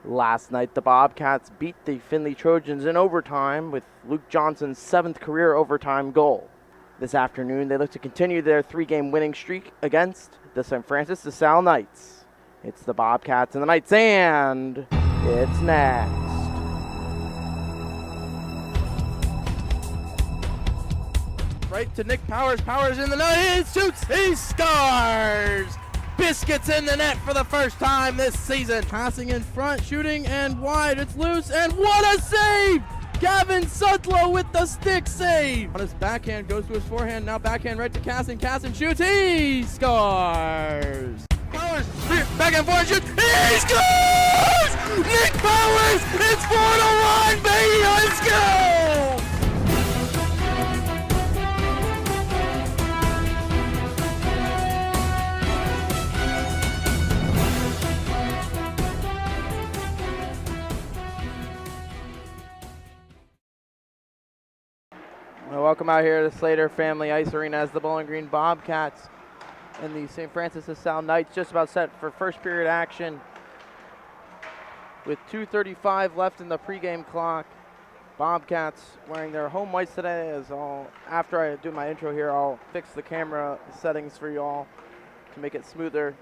Last night, the Bobcats beat the Findlay Trojans in overtime with Luke Johnson's 7th career overtime goal. This afternoon, they look to continue their 3-game winning streak against the St. Francis de Sales Knights. It's the Bobcats and the Knights, and it's next. Right to Nick Powers. Powers in the net. He shoots. He scores. Biscuits in the net for the first time this season. Passing in front, shooting, and wide. It's loose, and what a save! Gavin Sudlow with the stick save. On his backhand, goes to his forehand. Now backhand right to Casson. Casson shoots. He scores. Powers, back and forth, shoots. He scores! Nick Powers! It's 4-1, baby! Let's go! Welcome out here to Slater Family Ice Arena as the Bowling Green Bobcats and the St. Francis de Sales Knights just about set for first period action with 2:35 left in the pregame clock. Bobcats wearing their home whites today. After I do my intro here, I'll fix the camera settings for you all to make it smoother.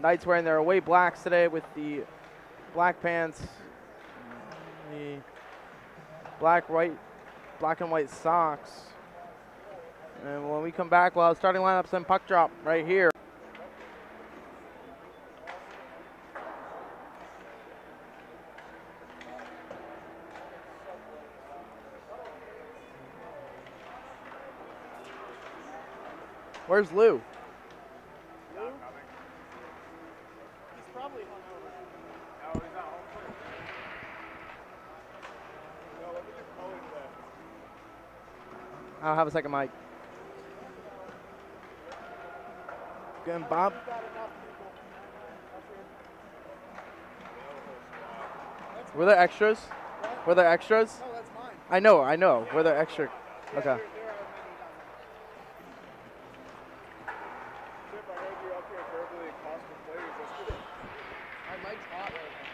Knights wearing their away blacks today with the black pants, the black and white socks. And when we come back, we'll have starting lineups and puck drop right here. Where's Lou? He's probably hungover. No, he's not home free. No, look at your color today. I'll have a second mic. Good, Bob. Were there extras? Were there extras? No, that's mine. I know. Were there extra? Okay. Chip, I heard you up here verbally accosting players yesterday. My mic's hot right now.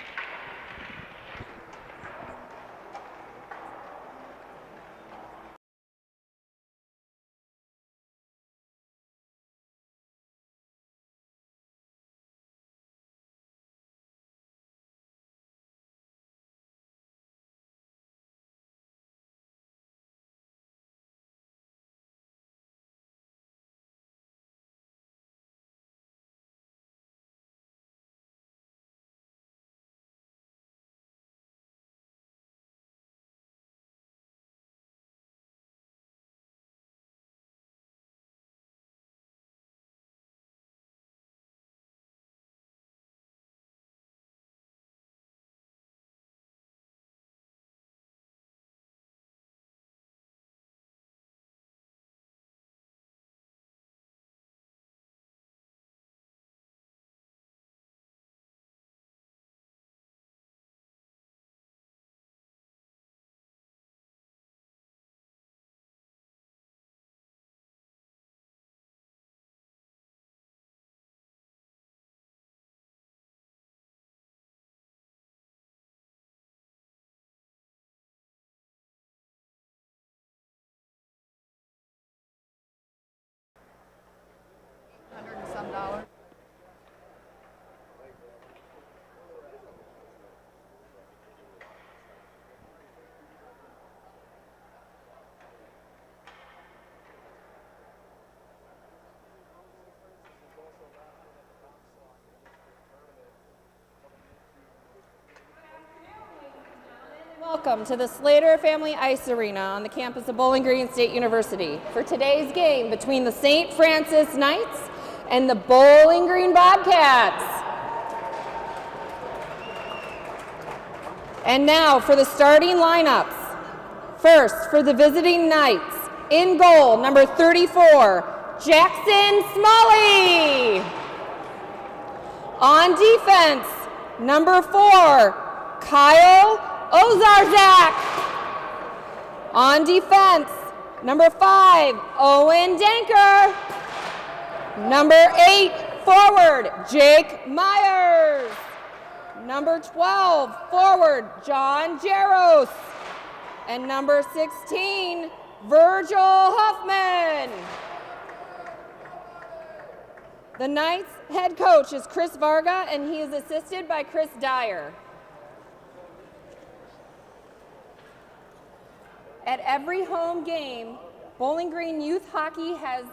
$100 Welcome to the Slater Family Ice Arena on the campus of Bowling Green State University for today's game between the St. Francis Knights and the Bowling Green Bobcats. And now for the starting lineups. First, for the visiting Knights, in goal, number 34, Jackson Smalley. On defense, number 4, Kyle Ozarzak. On defense, number 5, Owen Danker. Number 8, forward, Jake Myers. Number 12, forward, John Jaros. And number 16, Virgil Huffman. The Knights head coach is Chris Varga, and he is assisted by Chris Dyer. At every home game, Bowling Green Youth Hockey has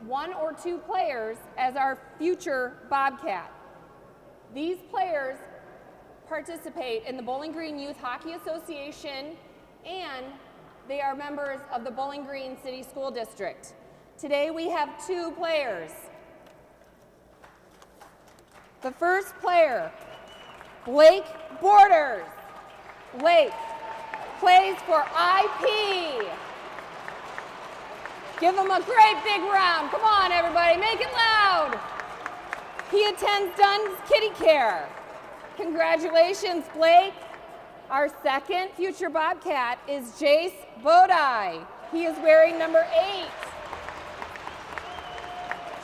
1 or 2 players as our future Bobcat. These players participate in the Bowling Green Youth Hockey Association, and they are members of the Bowling Green City School District. Today we have 2 players. The first player, Blake Borders. Blake plays for IP. Give him a great big round. Come on, everybody, make it loud. He attends Dunn's Kitty Care. Congratulations, Blake. Our second future Bobcat is Jace Bodai. He is wearing number 8.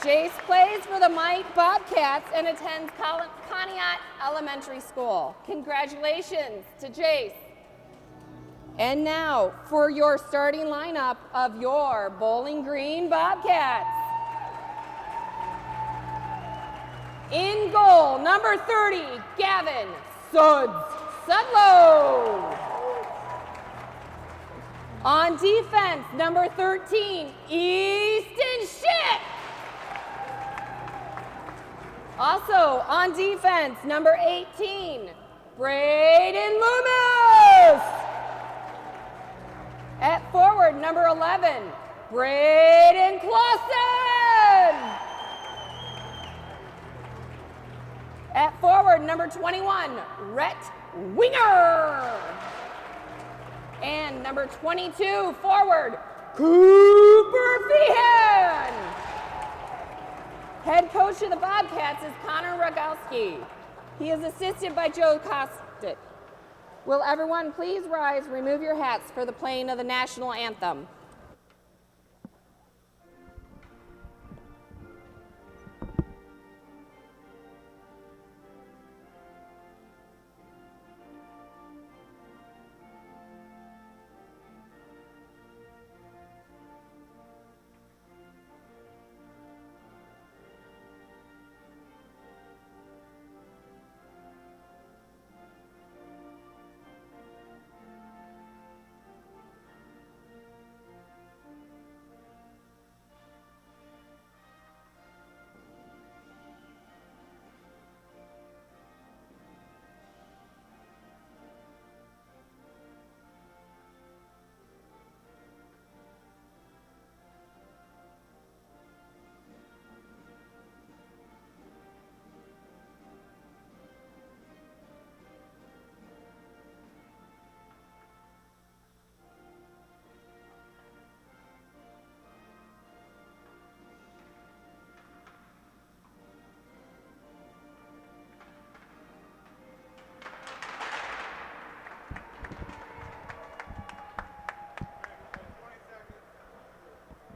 Jace plays for the Mite Bobcats and attends Conneaut Elementary School. Congratulations to Jace. And now for your starting lineup of your Bowling Green Bobcats. In goal, number 30, Gavin Sudlow. On defense, number 13, Easton Schick. Also on defense, number 18, Braden Loomis. At forward, number 11, Braden Clausen. At forward, number 21, Rhett Winger. And number 22, forward, Cooper Feehan. Head coach of the Bobcats is Connor Rogowski. He is assisted by Joe Kostic. Will everyone please rise, remove your hats for the playing of the national anthem.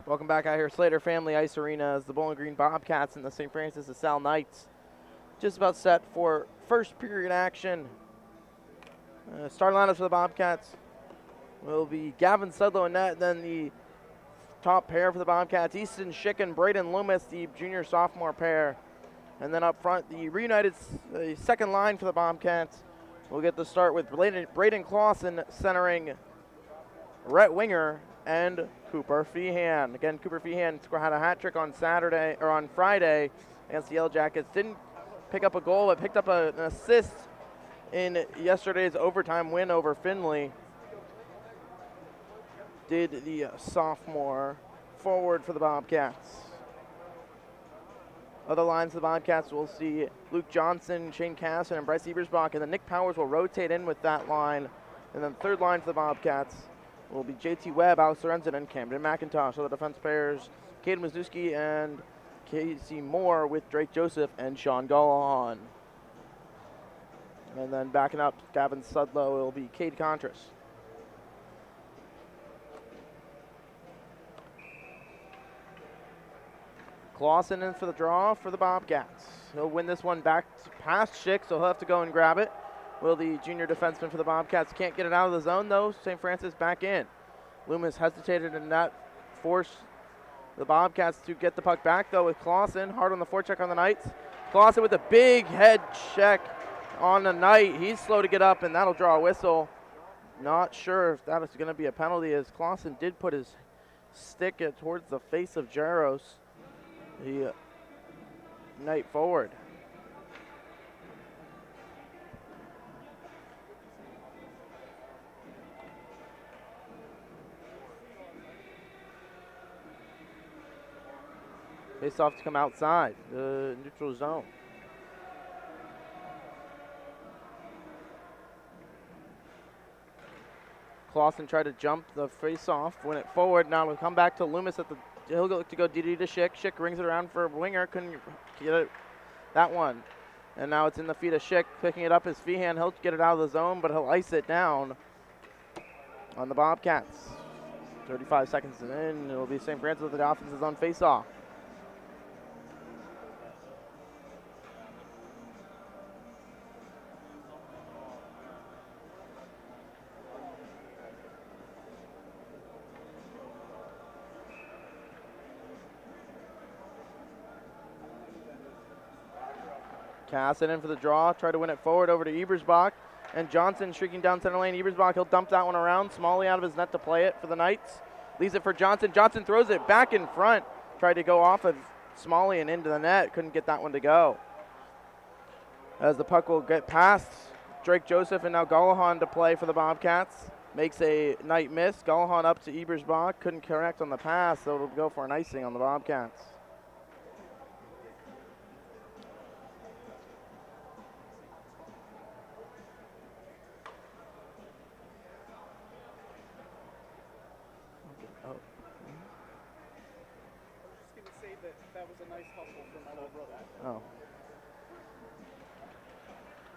Welcome back out here, Slater Family Ice Arena, as the Bowling Green Bobcats and the St. Francis de Sales Knights just about set for first period action. Starting lineups for the Bobcats will be Gavin Sudlow in net, then the top pair for the Bobcats, Easton Schick and Braden Loomis, the junior-sophomore pair. And then up front, the reunited second line for the Bobcats. We'll get the start with Braden Clausen centering Rhett Winger and Cooper Feehan. Again, Cooper Feehan had a hat trick on Friday against the Yellow Jackets. Didn't pick up a goal, but picked up an assist in yesterday's overtime win over Findlay. Did the sophomore forward for the Bobcats. Other lines of the Bobcats, we'll see Luke Johnson, Shane Casson, and Bryce Ebersbach, and then Nick Powers will rotate in with that line. And then third line for the Bobcats will be JT Webb, Alex Lorenzen, and Camden McIntosh. So the defense pairs, Caden Wisniewski and Casey Moore with Drake Joseph and Sean Gallahan. And then backing up Gavin Sudlow will be Cade Contras. Clausen in for the draw for the Bobcats. He'll win this one back past Schick, so he'll have to go and grab it. Will the junior defenseman for the Bobcats. Can't get it out of the zone, though. St. Francis back in. Loomis hesitated and that forced the Bobcats to get the puck back, though, with Clausen. Hard on the forecheck on the Knights. Clausen with a big head check on the Knight. He's slow to get up, and that'll draw a whistle. Not sure if that is going to be a penalty, as Clausen did put his stick towards the face of Jaros, the Knight forward. Face off to come outside the neutral zone. Clausen tried to jump the face-off, win it forward. Now we'll come back to Loomis at the. He'll look to go DD to Schick. Schick rings it around for a winger. Couldn't get it. That one. And now it's in the feet of Schick. Picking it up his Feehan. He'll get it out of the zone, but he'll ice it down on the Bobcats. 35 seconds in. It'll be St. Francis with the offenses on face-off. Cassidy in for the draw, try to win it forward over to Ebersbach, and Johnson shrieking down center lane. Ebersbach, he'll dump that one around. Smalley out of his net to play it for the Knights. Leaves it for Johnson. Johnson throws it back in front. Tried to go off of Smalley and into the net. Couldn't get that one to go. As the puck will get past Drake Joseph, and now Gallahan to play for the Bobcats. Makes a Knight miss. Gallahan up to Ebersbach. Couldn't connect on the pass, so it'll go for an icing on the Bobcats. That was a nice hustle from my little brother. Oh.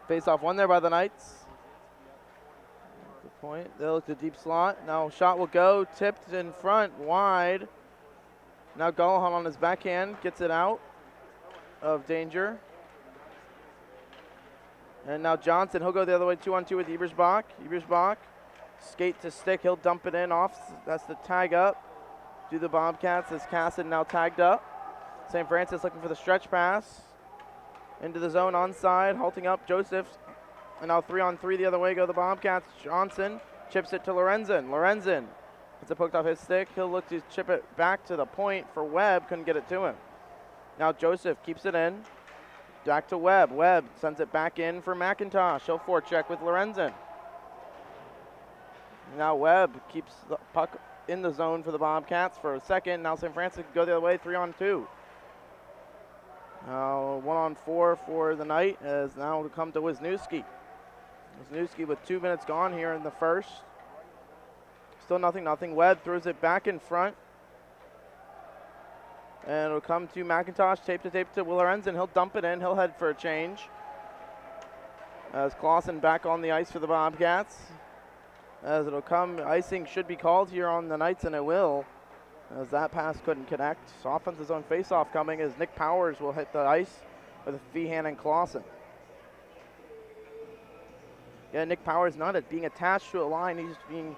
Face off one there by the Knights. Good point. They'll look to deep slot. Now shot will go. Tipped in front. Wide. Now Gallahan on his backhand. Gets it out of danger. And now Johnson. He'll go the other way. 2-on-2 with Ebersbach. Ebersbach. Skate to stick. He'll dump it in off. That's the tag up. Do the Bobcats as Cassidy now tagged up. St. Francis looking for the stretch pass. Into the zone onside, halting up Joseph. And now 3-on-3 the other way go the Bobcats. Johnson chips it to Lorenzen. Lorenzen gets it poked off his stick. He'll look to chip it back to the point for Webb. Couldn't get it to him. Now Joseph keeps it in. Back to Webb. Webb sends it back in for McIntosh. He'll forecheck with Lorenzen. Now Webb keeps the puck in the zone for the Bobcats for a second. Now St. Francis go the other way, 3-on-2. 1-on-4 for the Knight, as now to come to Wisniewski. Wisniewski with 2 minutes gone here in the first. Still nothing. Webb throws it back in front. And it'll come to McIntosh, tape to Will Lorenzen. He'll dump it in. He'll head for a change. As Clausen back on the ice for the Bobcats. As it'll come, icing should be called here on the Knights, and it will, as that pass couldn't connect. So offense's own face-off coming as Nick Powers will hit the ice with Feehan and Clausen. Yeah, Nick Powers not being attached to a line. He's being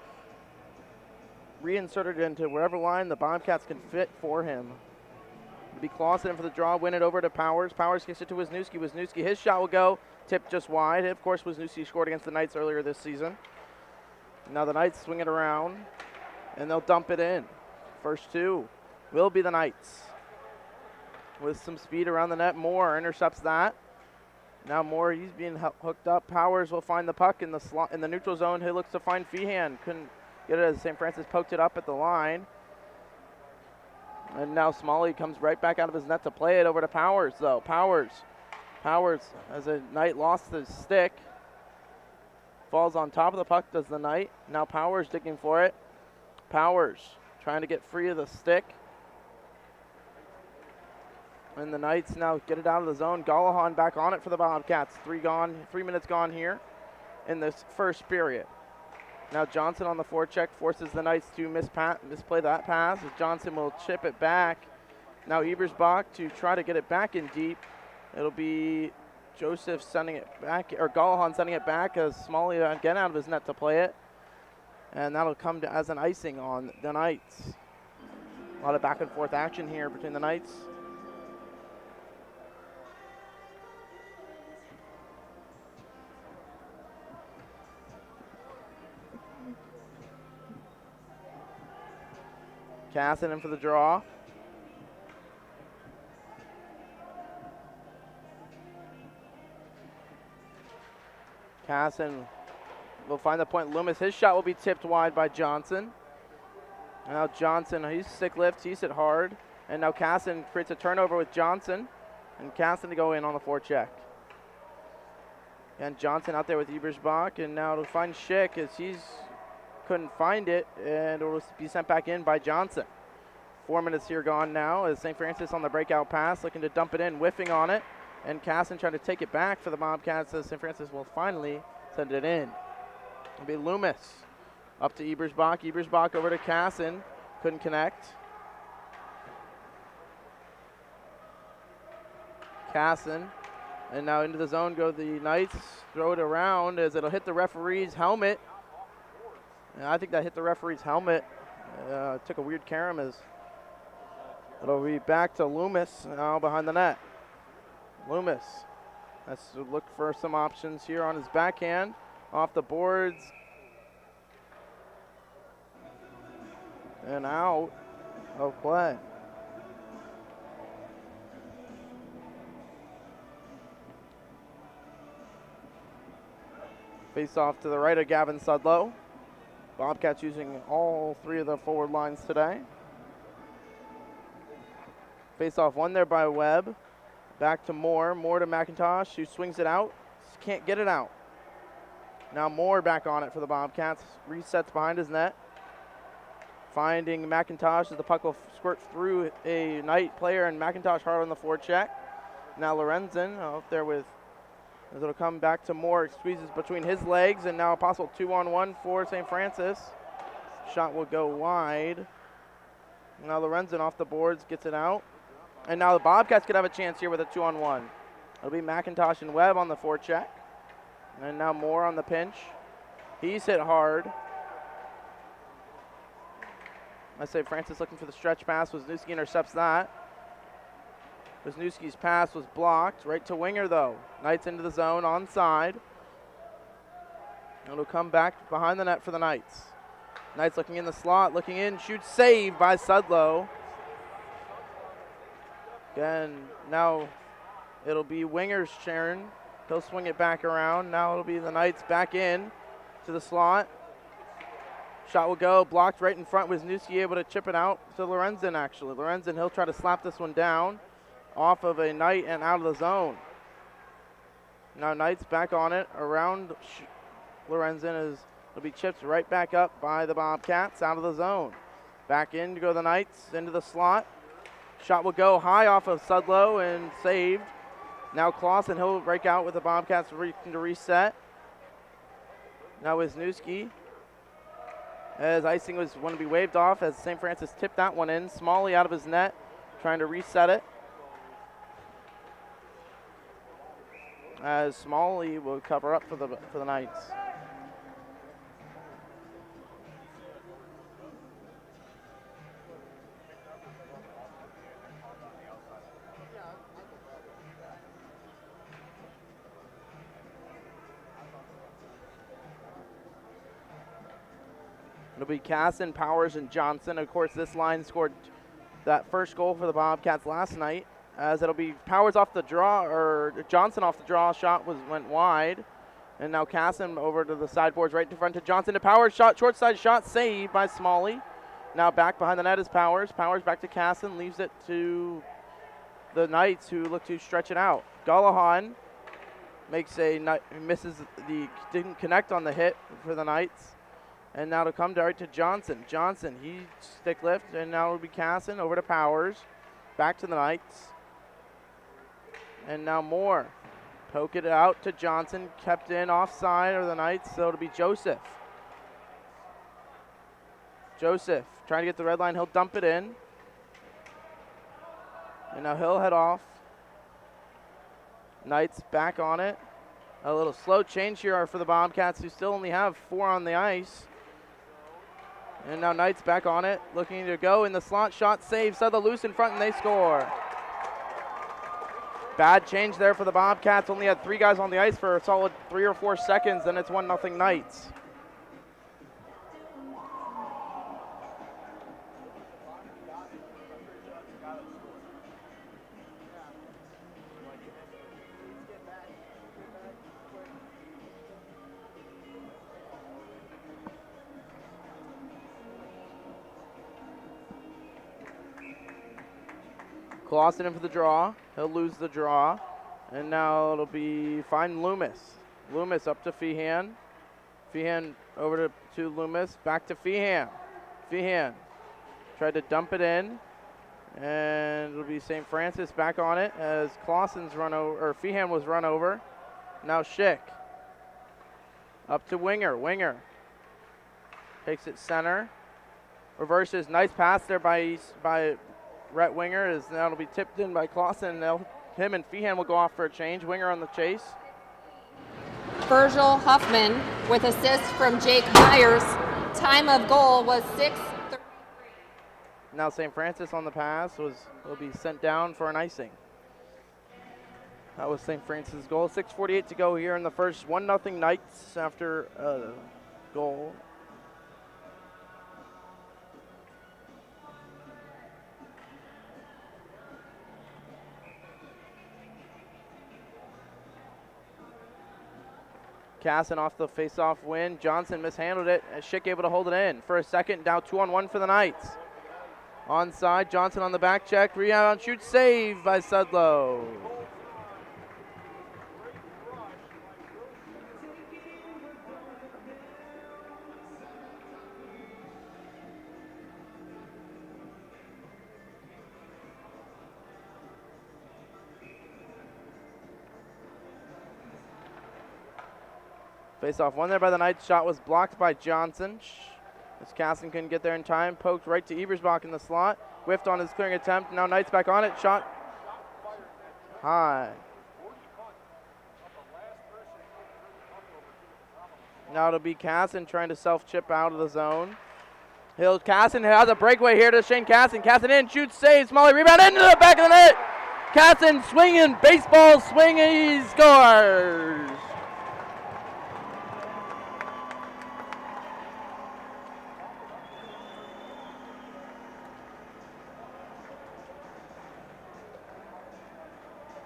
reinserted into wherever line the Bobcats can fit for him. It'll be Clausen for the draw, win it over to Powers. Powers kicks it to Wisniewski. Wisniewski, his shot will go, tipped just wide. Of course, Wisniewski scored against the Knights earlier this season. Now the Knights swing it around, and they'll dump it in. First two will be the Knights. With some speed around the net, Moore intercepts that. Now Moore, he's being hooked up. Powers will find the puck in the slot in the neutral zone. He looks to find Feehan. Couldn't get it as St. Francis poked it up at the line. And now Smalley comes right back out of his net to play it over to Powers, though. Powers, as a Knight lost the stick. Falls on top of the puck, does the Knight. Now Powers digging for it. Powers trying to get free of the stick. And the Knights now get it out of the zone. Gallahan back on it for the Bobcats. 3 minutes gone here in this first period. Now Johnson on the forecheck forces the Knights to misplay that pass. Johnson will chip it back. Now Ebersbach to try to get it back in deep. It'll be Joseph sending it back, or Gallahan sending it back as Smalley again out of his net to play it. And that'll come to, as an icing on the Knights. A lot of back and forth action here between the Knights. Casson in for the draw. Casson will find the point. Loomis, his shot will be tipped wide by Johnson. Now Johnson, he's stick lift, he's hit hard. And now Casson creates a turnover with Johnson. And Casson to go in on the forecheck. And Johnson out there with Ebersbach. And now to find Schick as he's couldn't find it. And it will be sent back in by Johnson. 4 minutes here gone now as St. Francis on the breakout pass, looking to dump it in, whiffing on it. And Casson trying to take it back for the Bobcats as St. Francis will finally send it in. It'll be Loomis up to Ebersbach. Ebersbach over to Casson. Couldn't connect. Casson. And now into the zone go the Knights. Throw it around as it'll hit the referee's helmet. And I think that hit the referee's helmet. Took a weird carom as it'll be back to Loomis now behind the net. Loomis has to look for some options here on his backhand. Off the boards. And out of play. Face off to the right of Gavin Sudlow. Bobcats using all three of the forward lines today. Face off one there by Webb. Back to Moore. Moore to McIntosh, who swings it out. Just can't get it out. Now Moore back on it for the Bobcats. Resets behind his net. Finding McIntosh as the puck will squirt through a Knight player, and McIntosh hard on the forecheck. Now Lorenzen out there with, as it'll come back to Moore, squeezes between his legs, and now a possible 2-on-1 for St. Francis. Shot will go wide. Now Lorenzen off the boards, gets it out. And now the Bobcats could have a chance here with a 2-on-1. It'll be McIntosh and Webb on the forecheck. And now Moore on the pinch. He's hit hard. I say Francis looking for the stretch pass. Wisniewski intercepts that. Wisniewski's pass was blocked. Right to winger, though. Knights into the zone, onside. It'll come back behind the net for the Knights. Knights looking in the slot, looking in, shoots, saved by Sudlow. Again, now it'll be winger's turn. He'll swing it back around. Now it'll be the Knights back in to the slot. Shot will go, blocked right in front. Wisniewski able to chip it out to Lorenzen, actually. Lorenzen, he'll try to slap this one down off of a Knight and out of the zone. Now Knights back on it around Lorenzen as it'll be chipped right back up by the Bobcats out of the zone. Back in to go the Knights into the slot. Shot will go high off of Sudlow and saved. Now Clausen, he'll break out with the Bobcats to reset. Now Wisniewski, as icing was going to be waved off as St. Francis tipped that one in. Smalley out of his net, trying to reset it. As Smalley will cover up for the Knights. It'll be Casson, Powers, and Johnson. Of course, this line scored that first goal for the Bobcats last night. As it'll be Powers off the draw, or Johnson off the draw. Shot went wide. And now Casson over to the sideboards right in front to Johnson to Powers. Shot, short side shot, saved by Smalley. Now back behind the net is Powers. Powers back to Casson, leaves it to the Knights who look to stretch it out. Gallahan didn't connect on the hit for the Knights. And now to come right to Johnson. Johnson, he stick lift, and now it'll be Casson over to Powers. Back to the Knights. And now Moore. Poke it out to Johnson, kept in offside of the Knights, so it'll be Joseph. Joseph trying to get the red line, he'll dump it in. And now he'll head off. Knights back on it. A little slow change here for the Bobcats, who still only have 4 on the ice. And now Knights back on it, looking to go in the slot. Shot saved, Sudlow loose in front, and they score. Bad change there for the Bobcats. Only had 3 guys on the ice for a solid 3 or 4 seconds, and it's 1-0 Knights. Clausen in for the draw. He'll lose the draw. And now it'll be find Loomis. Loomis up to Feehan. Feehan over to Loomis. Back to Feehan. Feehan tried to dump it in. And it'll be St. Francis back on it as Clausen's run over, or Feehan was run over. Now Schick. Up to Winger. Winger takes it center. Reverses. Nice pass there by Rhett Winger, is now it'll be tipped in by Clausen. Him and Feehan will go off for a change. Winger on the chase. Virgil Huffman with assist from Jake Myers. Time of goal was 6:33. Now St. Francis on the pass will be sent down for an icing. That was St. Francis' goal. 6:48 to go here in the first. 1-0 Knights after a goal. Casson off the face-off win. Johnson mishandled it, and Schick able to hold it in for a second. Now 2-on-1 for the Knights. Onside, Johnson on the back check. Rebound on shoot, save by Sudlow. Face-off won there by the Knights. Shot was blocked by Johnson. As Casson couldn't get there in time. Poked right to Ebersbach in the slot. Whiffed on his clearing attempt. Now Knights back on it. Shot high. Now it'll be Casson trying to self-chip out of the zone. Casson has a breakaway here to Shane Casson. Casson in, shoots, saves. Smalley rebound into the back of the net. Casson swinging, baseball swing, and he scores.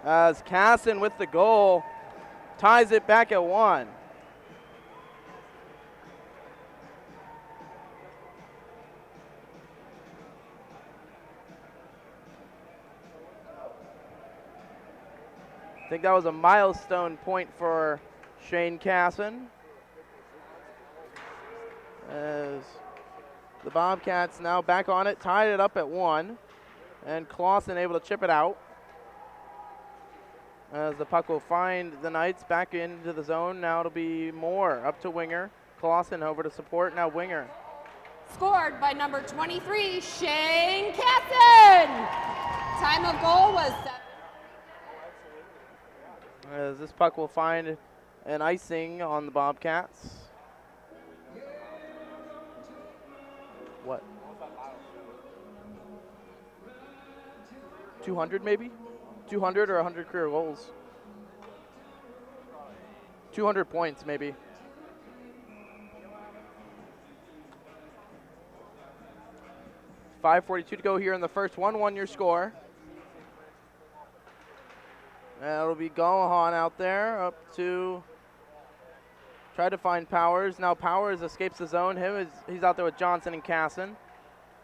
As Casson with the goal ties it back at 1. I think that was a milestone point for Shane Casson, as the Bobcats now back on it, tied it up at 1, and Clausen able to chip it out. As the puck will find the Knights back into the zone. Now it'll be Moore up to Winger. Clausen over to support. Now Winger. Scored by number 23, Shane Casson. Time of goal was 7. As this puck will find an icing on the Bobcats. What? 200 maybe? 200 or 100 career goals. 200 points maybe. .542 to go here in the first. 1-1 your score. That'll be Gallahan out there up to try to find Powers. Now Powers escapes the zone. He's out there with Johnson and Casson.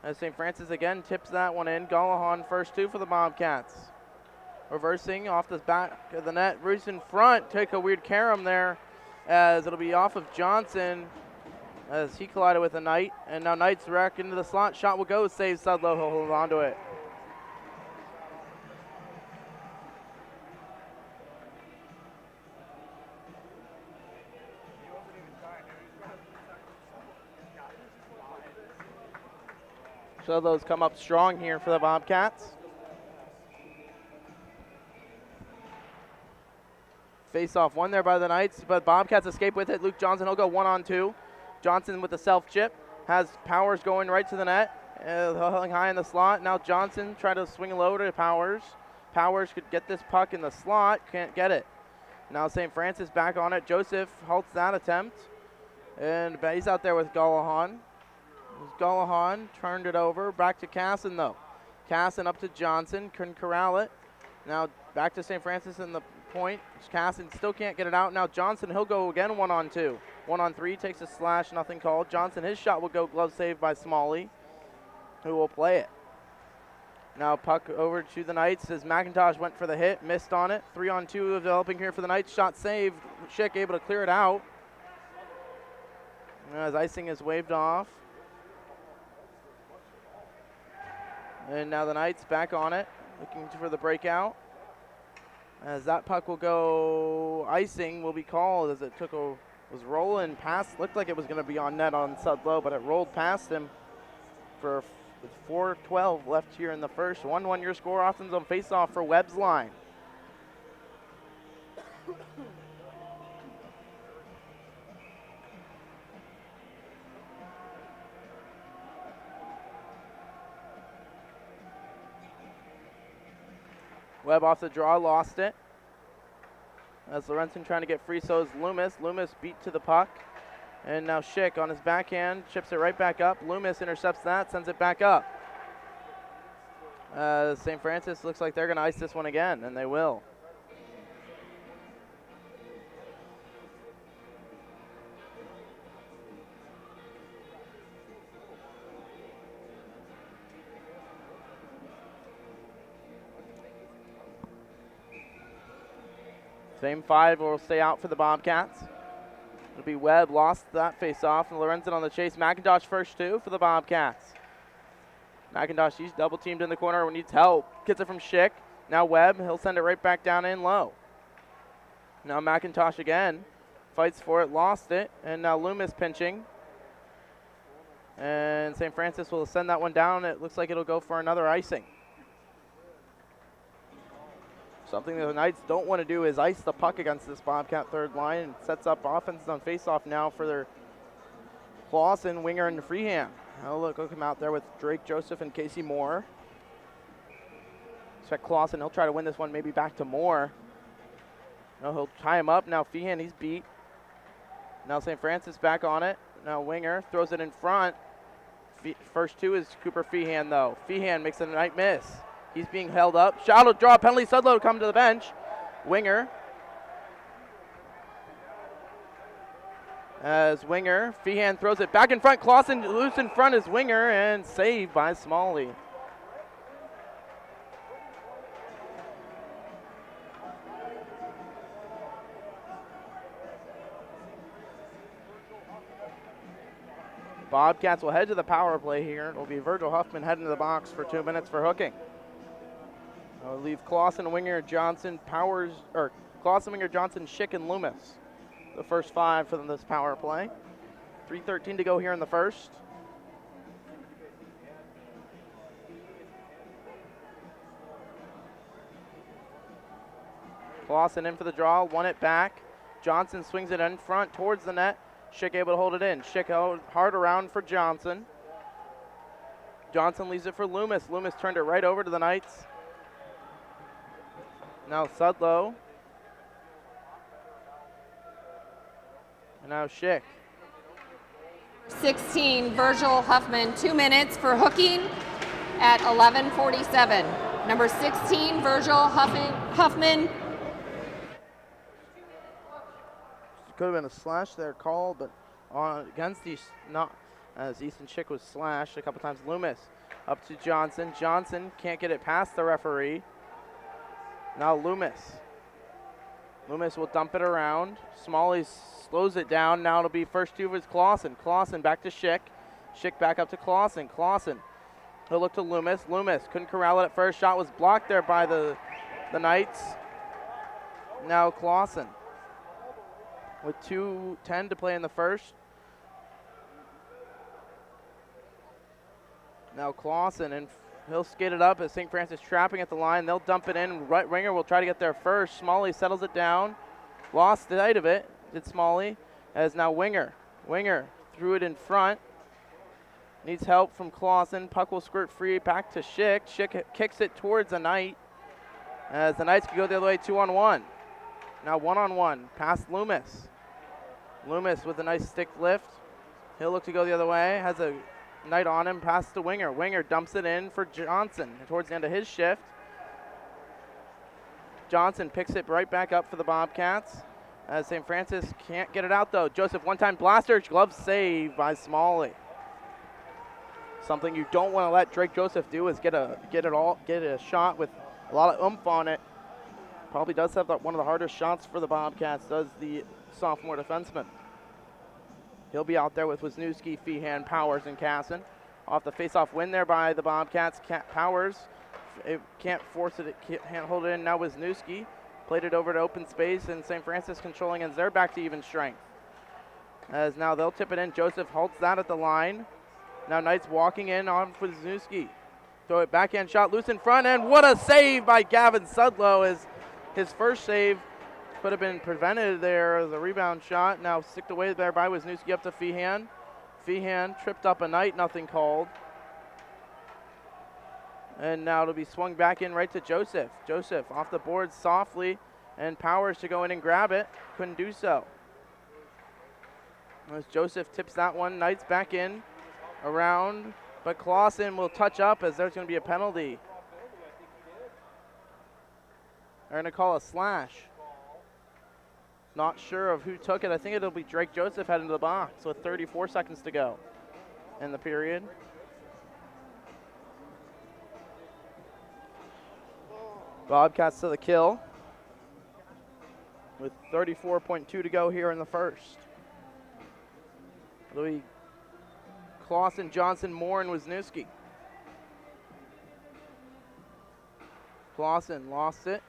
As St. Francis again tips that one in. Gallahan first 2 for the Bobcats. Reversing off the back of the net. Roos in front. Take a weird carom there, as it'll be off of Johnson as he collided with the Knight. And now Knight's rack into the slot. Shot will go. Saves Sudlow. He'll hold on to it. Sudlow's come up strong here for the Bobcats. Face off won there by the Knights, but Bobcats escape with it. Luke Johnson, he'll go 1-on-2. Johnson with the self chip, has Powers going right to the net. Hung high in the slot. Now Johnson trying to swing low to Powers. Powers could get this puck in the slot, can't get it. Now St. Francis back on it. Joseph halts that attempt. And he's out there with Gullahan. Gullahan turned it over. Back to Casson though. Casson up to Johnson. Couldn't corral it. Now back to St. Francis in the point. Casson still can't get it out. Now Johnson, he'll go again 1-on-2. 1-on-3, takes a slash, nothing called. Johnson, his shot will go glove save by Smalley, who will play it. Now puck over to the Knights as McIntosh went for the hit, missed on it. 3-on-2 developing here for the Knights. Shot saved. Schick able to clear it out. As icing is waved off. And now the Knights back on it, looking for the breakout. As that puck will go, icing will be called as it was rolling past, looked like it was going to be on net on Sudlow, but it rolled past him for 4:12 left here in the first. 1-1 your score. Austin's on face-off for Webb's line. Webb off the draw, lost it. As Lorenzen trying to get free, so is Loomis. Loomis beat to the puck. And now Schick on his backhand, chips it right back up. Loomis intercepts that, sends it back up. St. Francis looks like they're going to ice this one again, and they will. Same five will stay out for the Bobcats. It'll be Webb, lost that face-off, and Lorenzen on the chase. McIntosh first two for the Bobcats. McIntosh, he's double-teamed in the corner, needs help. Gets it from Schick. Now Webb, he'll send it right back down in low. Now McIntosh again, fights for it, lost it, and now Loomis pinching. And St. Francis will send that one down. It looks like it'll go for another icing. Something that the Knights don't want to do is ice the puck against this Bobcat third line, and sets up offenses on face-off now for their Clausen, Winger, and Freehand. Oh, look him out there with Drake Joseph and Casey Moore. Check Clausen, he'll try to win this one, maybe back to Moore. No, he'll tie him up. Now Feehan, he's beat. Now St. Francis back on it. Now Winger throws it in front. First two is Cooper Feehan, though. Feehan makes it a night miss. He's being held up. Shot will draw a penalty. Sudlow to come to the bench. Winger. As Winger, Feehan throws it back in front. Clausen loose in front is Winger, and saved by Smalley. Bobcats will head to the power play here. It'll be Virgil Huffman heading to the box for 2 minutes for hooking. I'll leave Clausen, Winger, Johnson, Powers, or Clausen, Winger, Johnson, Schick, and Loomis. The first five for this power play. 3:13 to go here in the first. Clausen in for the draw, won it back. Johnson swings it in front towards the net. Schick able to hold it in. Schick held hard around for Johnson. Johnson leaves it for Loomis. Loomis turned it right over to the Knights. Now Sudlow. And now Schick. 16, Virgil Huffman, 2 minutes for hooking at 11:47. Number 16, Virgil Huffman. Could have been a slash there called, but on against these, not as Easton Schick was slashed a couple times. Loomis up to Johnson. Johnson can't get it past the referee. Now Loomis. Loomis will dump it around. Smalley slows it down. Now it'll be first two is Clausen. Clausen back to Schick. Schick back up to Clausen. Clausen. He'll look to Loomis. Loomis couldn't corral it at first. Shot was blocked there by the Knights. Now Clausen with 2:10 to play in the first. Now Clausen, and he'll skate it up as St. Francis trapping at the line. They'll dump it in. Right winger will try to get there first. Smalley settles it down. lost the height of it, did Smalley, as now Winger. Winger threw it in front. Needs help from Clausen. Puck will squirt free back to Schick. Schick kicks it towards the Knight, as the Knights can go the other way 2-on-1. Now 1-on-1, past Loomis. Loomis with a nice stick lift. He'll look to go the other way, has a Knight on him, pass to Winger. Winger dumps it in for Johnson towards the end of his shift. Johnson picks it right back up for the Bobcats, as St. Francis can't get it out though. Joseph one-time blaster, glove save by Smalley. Something you don't want to let Drake Joseph do is get a shot with a lot of oomph on it. Probably does have one of the hardest shots for the Bobcats, does the sophomore defenseman. He'll be out there with Wisniewski, Feehan, Powers, and Casson. Off the face-off win there by the Bobcats. Powers, it can't force it, can't hold it in. Now Wisniewski played it over to open space, and St. Francis controlling, and they're back to even strength. As now they'll tip it in. Joseph halts that at the line. Now Knights walking in on Wisniewski. Throw it backhand shot, loose in front, and what a save by Gavin Sudlow, as his first save could have been prevented there as a rebound shot. Now sticked away there by Wisniewski up to Feehan. Feehan tripped up a Knight, nothing called. And now it'll be swung back in right to Joseph. Joseph off the board softly, and Powers to go in and grab it. Couldn't do so. As Joseph tips that one, Knights back in, around, but Clausen will touch up as there's going to be a penalty. They're going to call a slash. Not sure of who took it. I think it'll be Drake Joseph heading to the box with 34 seconds to go in the period. Bobcats to the kill with 34.2 to go here in the first. It'll be Clausen, Johnson, Moore, and Wisniewski. Clausen lost it.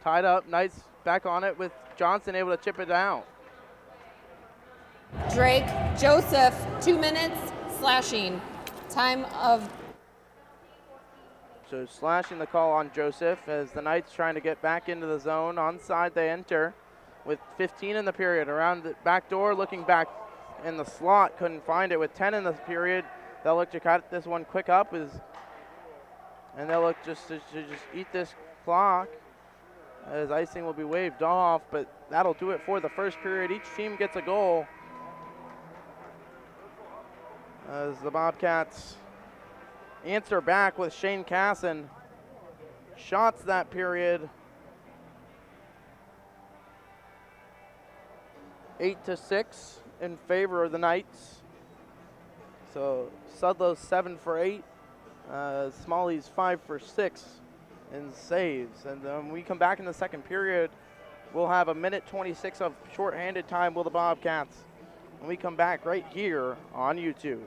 Tied up, Knights back on it with Johnson able to chip it down. Drake Joseph, 2 minutes, slashing. Time of. So slashing the call on Joseph as the Knights trying to get back into the zone. Onside they enter with 15 in the period. Around the back door, looking back in the slot, couldn't find it with 10 in the period. They'll look to cut this one quick up, and they'll look just to eat this clock as icing will be waved off, but that'll do it for the first period. Each team gets a goal as the Bobcats answer back with Shane Casson. Shots that period. 8-6 in favor of the Knights. So Sudlow's 7 for 8. Smalley's 5 for 6 in saves. And when we come back in the second period, we'll have 1:26 of shorthanded time will the Bobcats. When we come back right here on YouTube.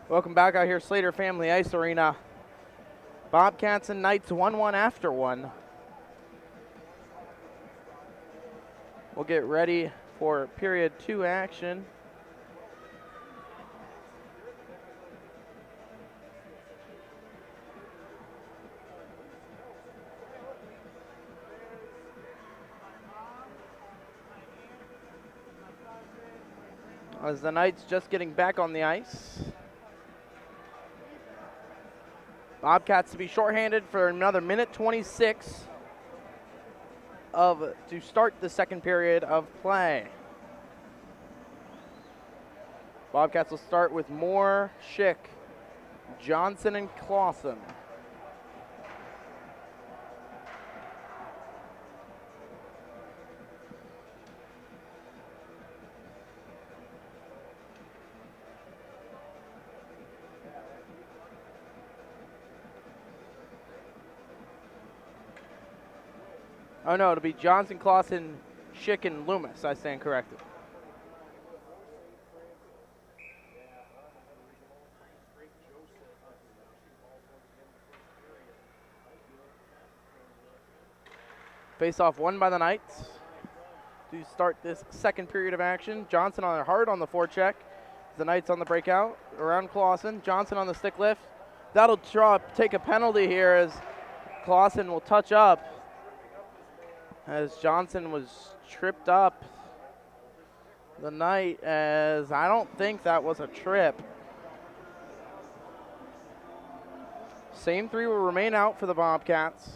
Welcome back out here, Slater Family Ice Arena. Bobcats and Knights 1-1 after one. We'll get ready for period 2 action. As the Knights just getting back on the ice. Bobcats to be shorthanded for another minute 26 to start the second period of play. Bobcats will start with Moore, Schick, Johnson, and Clausen. Oh no, it'll be Johnson, Clausen, Schick, and Loomis. I stand corrected. Face-off won by the Knights to start this second period of action. Johnson hard on the forecheck. The Knights on the breakout around Clausen. Johnson on the stick lift. That'll take a penalty here as Clausen will touch up. As Johnson was tripped up the night, as I don't think that was a trip. Same three will remain out for the Bobcats.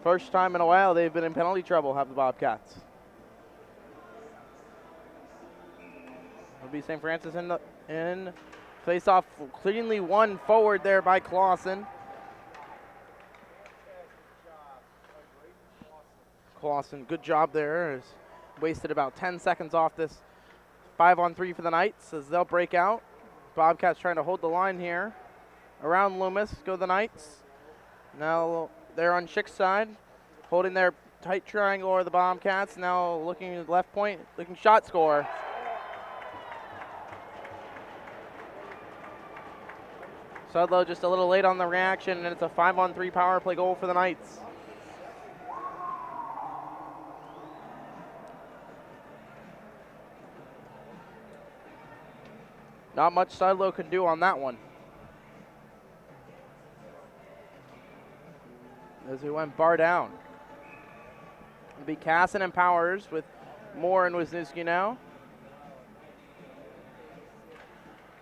First time in a while they've been in penalty trouble, have the Bobcats. It'll be St. Francis in face-off, cleanly won forward there by Clausen. Clausen, good job there. Has wasted about 10 seconds off this 5-on-3 for the Knights as they'll break out. Bobcats trying to hold the line here. Around Loomis go the Knights. Now they're on Schick's side, holding their tight triangle or the Bobcats. Now looking at the left point, looking shot score. Sudlow just a little late on the reaction, and it's a 5-on-3 power play goal for the Knights. Not much Sudlow can do on that one. As we went bar down. It'll be Casson and Powers with Moore and Wisniewski now.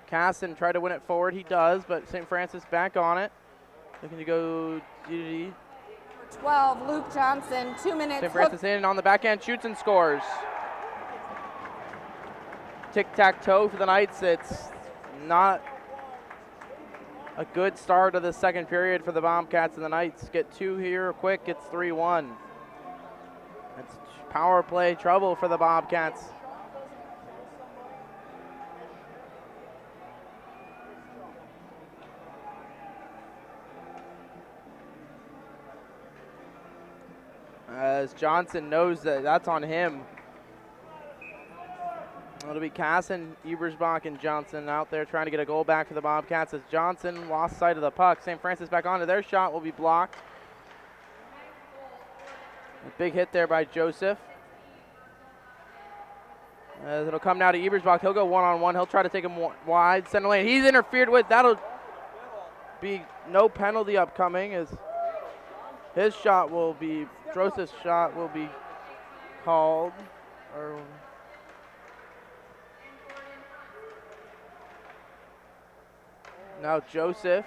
Casson tried to win it forward. He does, but St. Francis back on it. Looking to go DD. 12, Luke Johnson, 2 minutes. St. Francis in on the backhand, shoots and scores. Tic-tac-toe for the Knights. It's not a good start of the second period for the Bobcats, and the Knights get 2 here quick. It's 3-1. It's power play trouble for the Bobcats. As Johnson knows that that's on him. It'll be Casson, Ebersbach, and Johnson out there trying to get a goal back for the Bobcats as Johnson lost sight of the puck. St. Francis back onto their shot will be blocked. A big hit there by Joseph. As it'll come now to Ebersbach. He'll go one-on-one. He'll try to take him wide. Center lane. He's interfered with. That'll be no penalty upcoming as his shot will be, Joseph's shot will be called. Now Joseph.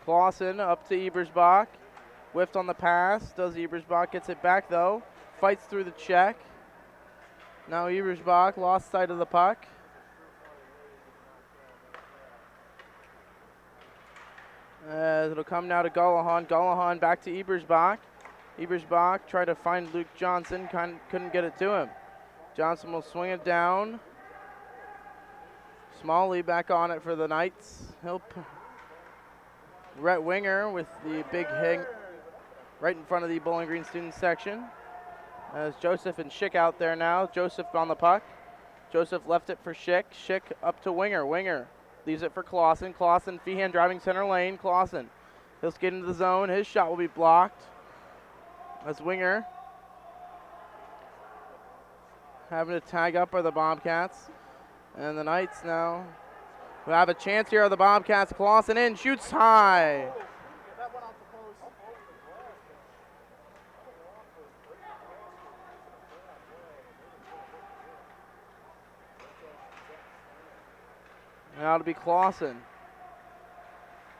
Clausen up to Ebersbach. Whiffed on the pass. Does Ebersbach. Gets it back though. Fights through the check. Now Ebersbach lost sight of the puck. As it'll come now to Gullahan. Gullahan back to Ebersbach. Ebersbach tried to find Luke Johnson. Couldn't get it to him. Johnson will swing it down. Smalley back on it for the Knights. Rhett Winger with the big hit right in front of the Bowling Green student section. As Joseph and Schick out there now. Joseph on the puck. Joseph left it for Schick. Schick up to Winger. Winger leaves it for Clausen. Clausen, Feehan driving center lane. Clausen, he'll skate into the zone. His shot will be blocked. As Winger having to tag up are the Bobcats. And the Knights now who have a chance here are the Bobcats. Clausen in, shoots high. Now to be Clausen.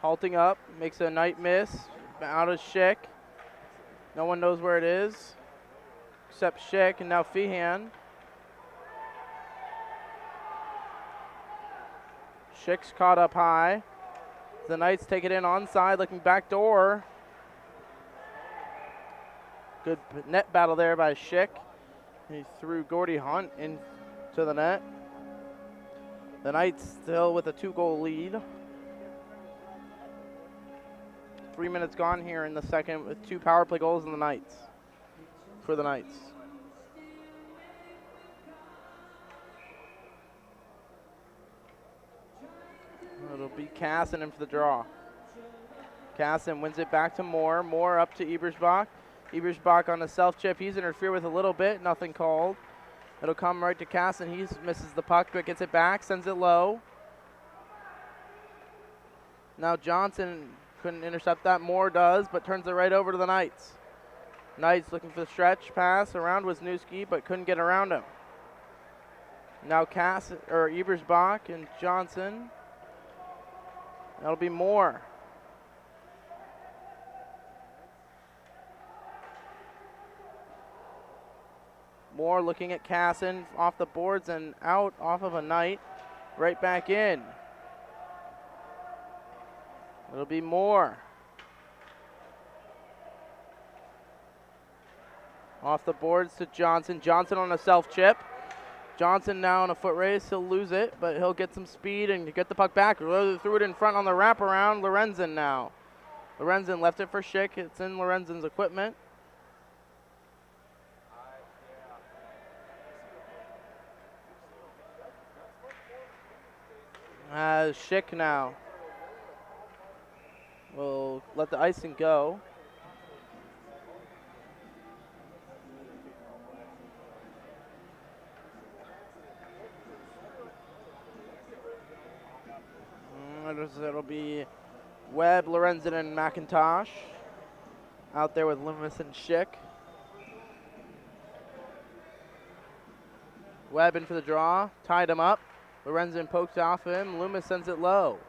Halting up, makes a Knight miss. Out of Schick. No one knows where it is except Schick, and now Feehan. Schick's caught up high. The Knights take it in onside, looking back door. Good net battle there by Schick. He threw Gordy Hunt into the net. The Knights still with a 2-goal lead. 3 minutes gone here in the second with 2 power play goals in the Knights. For the Knights. It'll be Casson in for the draw. Casson wins it back to Moore. Moore up to Ebersbach. Ebersbach on a self-chip. He's interfered with a little bit. Nothing called. It'll come right to Casson. He misses the puck, but gets it back. Sends it low. Now Johnson couldn't intercept that. Moore does, but turns it right over to the Knights. Knights looking for the stretch pass. Around Wisniewski, but couldn't get around him. Now Ebersbach and Johnson. That'll be Moore. Moore looking at Casson off the boards and out off of a Knight. Right back in. It'll be Moore. Off the boards to Johnson. Johnson on a self-chip. Johnson now on a foot race. He'll lose it, but he'll get some speed and get the puck back. Threw it in front on the wraparound. Lorenzen now. Lorenzen left it for Schick. It's in Lorenzen's equipment. Schick now will let the icing go. It'll be Webb, Lorenzen, and McIntosh out there with Loomis and Schick. Webb in for the draw, tied him up. Lorenzen pokes off him. Loomis sends it low.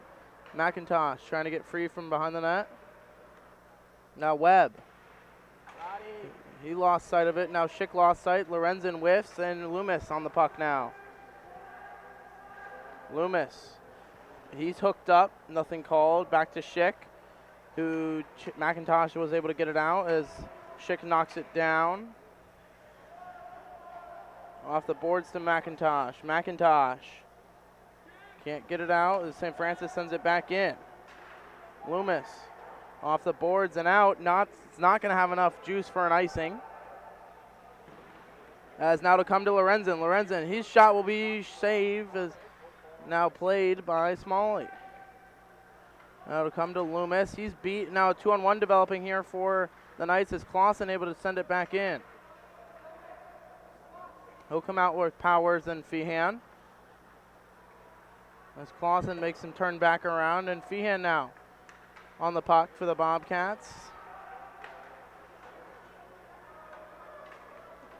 McIntosh trying to get free from behind the net. Now Webb. He lost sight of it. Now Schick lost sight. Lorenzen whiffs, and Loomis on the puck now. Loomis. He's hooked up. Nothing called. Back to Schick, who McIntosh was able to get it out as Schick knocks it down. Off the boards to McIntosh. McIntosh can't get it out as St. Francis sends it back in. Loomis off the boards and out. It's not going to have enough juice for an icing. As now to come to Lorenzen. Lorenzen, his shot will be saved as now played by Smalley. Now to come to Loomis. He's beat. Now a 2-on-1 developing here for the Knights as Clausen able to send it back in. He'll come out with Powers and Feehan. As Clausen makes him turn back around, and Feehan now on the puck for the Bobcats.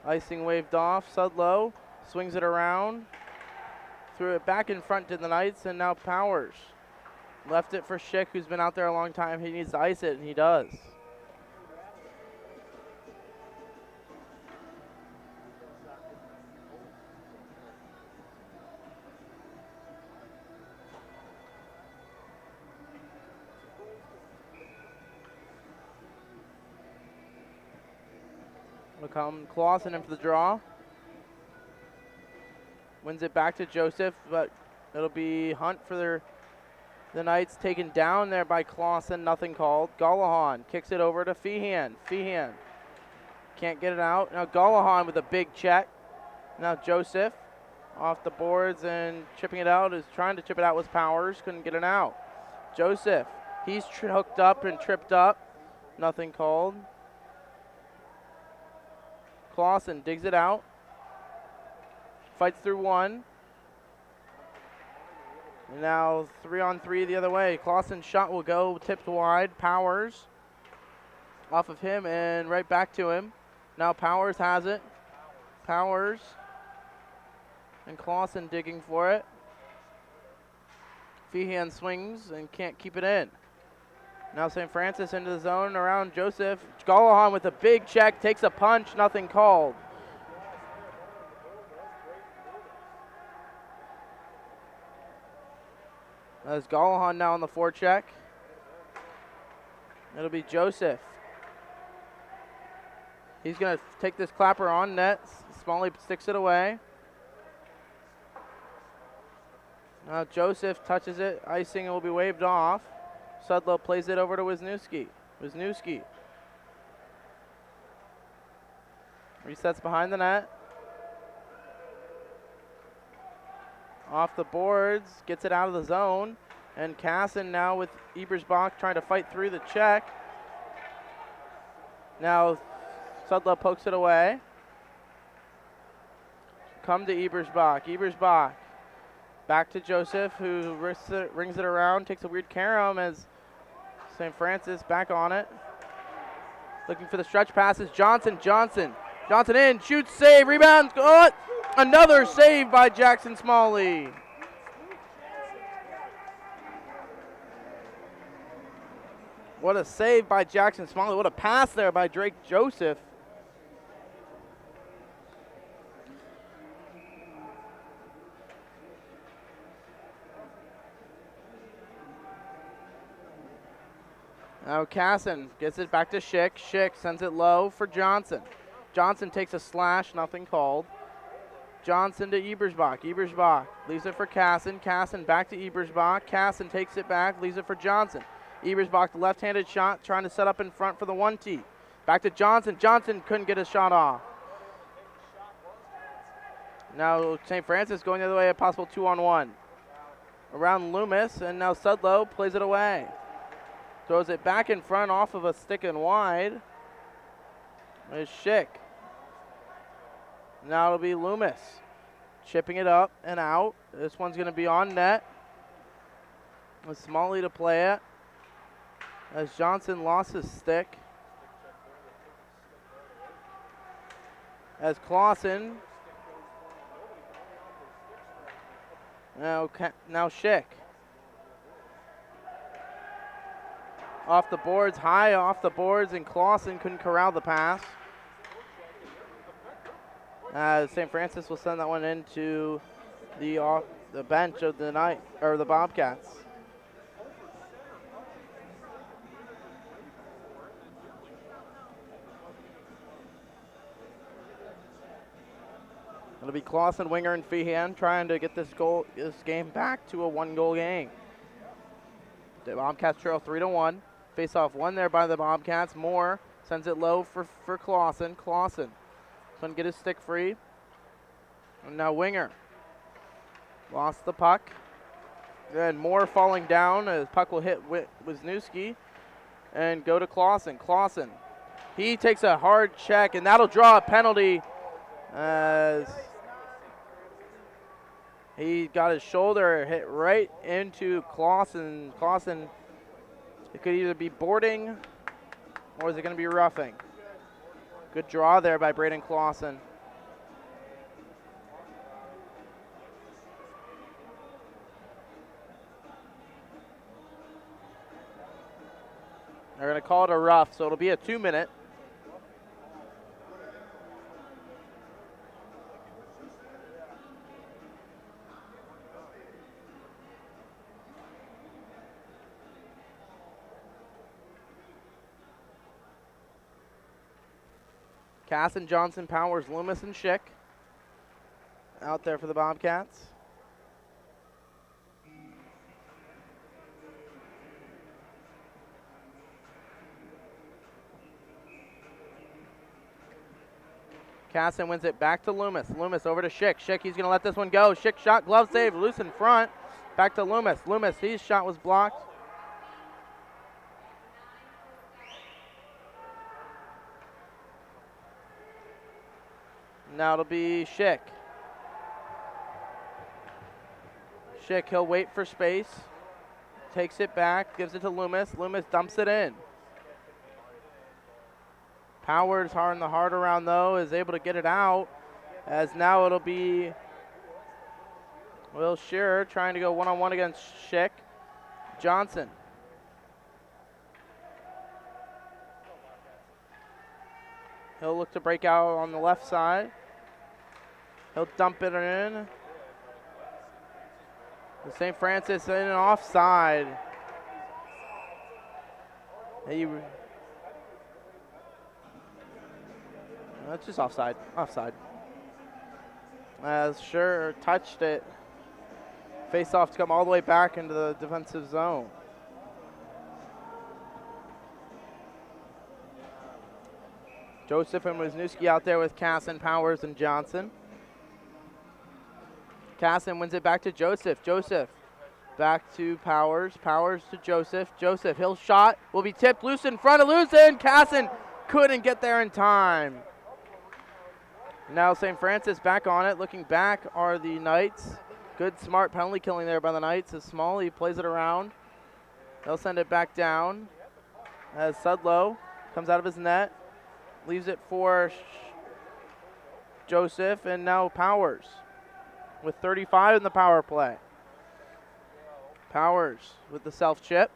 Icing waved off. Sudlow swings it around. Threw it back in front to the Knights, and now Powers left it for Schick, who's been out there a long time. He needs to ice it, and he does. Will come Clausen in for the draw. Wins it back to Joseph, but it'll be Hunt for the Knights, taken down there by Clausen, nothing called. Gallahan kicks it over to Feehan. Feehan can't get it out. Now Gallahan with a big check. Now Joseph off the boards and chipping it out. Is trying to chip it out with Powers. Couldn't get it out. Joseph, he's hooked up and tripped up. Nothing called. Clausen digs it out. Fights through one. And now 3-on-3 the other way. Clausen's shot will go tipped wide. Powers off of him and right back to him. Now Powers has it. Powers and Clausen digging for it. Feehan swings and can't keep it in. Now St. Francis into the zone around Joseph. Gallahan with a big check, takes a punch, nothing called. That's Gallahan now on the forecheck. It'll be Joseph. He's going to take this clapper on net. Smalley sticks it away. Now Joseph touches it. Icing will be waved off. Sudlow plays it over to Wisniewski. Wisniewski resets behind the net. Off the boards, gets it out of the zone. And Casson now with Ebersbach trying to fight through the check. Now Sudlow pokes it away. Come to Ebersbach. Ebersbach back to Joseph, who rings it around, takes a weird carom as St. Francis back on it. Looking for the stretch passes. Johnson in, shoots, save, rebounds. Oh, another save by Jackson Smalley. What a save by Jackson Smalley. What a pass there by Drake Joseph. Now Casson gets it back to Schick. Schick sends it low for Johnson. Johnson takes a slash, nothing called. Johnson to Ebersbach. Ebersbach leaves it for Casson. Casson back to Ebersbach. Casson takes it back, leaves it for Johnson. Ebersbach, the left-handed shot, trying to set up in front for the 1-tee. Back to Johnson. Johnson couldn't get his shot off. Now St. Francis going the other way, a possible 2-on-1. Around Loomis, and now Sudlow plays it away. Throws it back in front off of a stick and wide. There's Schick. Now it'll be Loomis. Chipping it up and out. This one's going to be on net. With Smalley to play it. As Johnson lost his stick. As Clausen. Now Schick. Off the boards, high off the boards, and Clausen couldn't corral the pass. St. Francis will send that one into the bench of the night, or the Bobcats. It'll be Clausen, Winger, and Feehan trying to get this game back to a 1-goal game. The Bobcats trail 3-1. Face-off won there by the Bobcats. Moore sends it low for Clausen. Clausen couldn't get his stick free. And now Winger lost the puck. And Moore falling down. As puck will hit Wisniewski and go to Clausen. Clausen, he takes a hard check, and that'll draw a penalty as he got his shoulder hit right into Clausen. Clausen, it could either be boarding or is it going to be roughing? Good draw there by Braden Clausen. They're going to call it a rough, so it'll be a 2-minute. Casson, Johnson, Powers, Loomis, and Schick out there for the Bobcats. Casson wins it back to Loomis. Loomis over to Schick. Schick, he's going to let this one go. Schick shot, glove save, loose in front. Back to Loomis. Loomis, his shot was blocked. Now it'll be Schick. Schick, he'll wait for space. Takes it back, gives it to Loomis. Loomis dumps it in. Powers hard in the hard around though, is able to get it out. As now it'll be Will Shearer trying to go one-on-one against Schick. Johnson. He'll look to break out on the left side. He'll dump it in. The St. Francis in and offside. That's just offside. Offside. As Shearer touched it. Face off to come all the way back into the defensive zone. Joseph and Wisniewski out there with Casson, Powers, and Johnson. Casson wins it back to Joseph. Joseph back to Powers. Powers to Joseph. Joseph, he'll shot. Will be tipped loose in front of Lucen. Casson couldn't get there in time. Now St. Francis back on it. Looking back are the Knights. Good, smart penalty killing there by the Knights. As Smalley plays it around. They'll send it back down. As Sudlow comes out of his net. Leaves it for Joseph, and now Powers with 35 in the power play. Powers with the self-chip.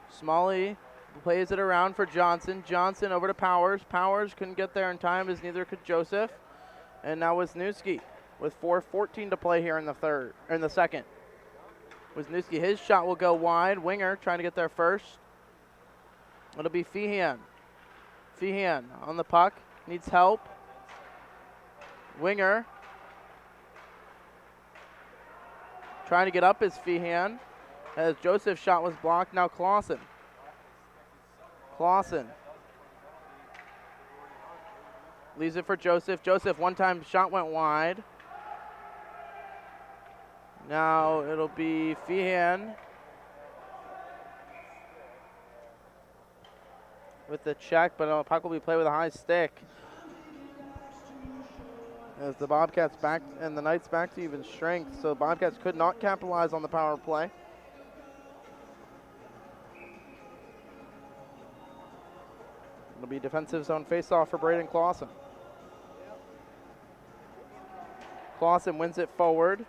Smalley plays it around for Johnson. Johnson over to Powers. Powers couldn't get there in time, as neither could Joseph. And now Wisniewski with 4:14 to play here in the second. Wisniewski, his shot will go wide. Winger trying to get there first. It'll be Feehan. Feehan on the puck, needs help. Winger trying to get up is Feehan, as Joseph's shot was blocked. Now Clausen. Clausen leaves it for Joseph. Joseph, one-time shot went wide. Now it'll be Feehan with the check, but the puck will be played with a high stick. As the Bobcats back and the Knights back to even strength, so the Bobcats could not capitalize on the power play. It'll be defensive zone face-off for Braden Clausen. Clausen wins it forward.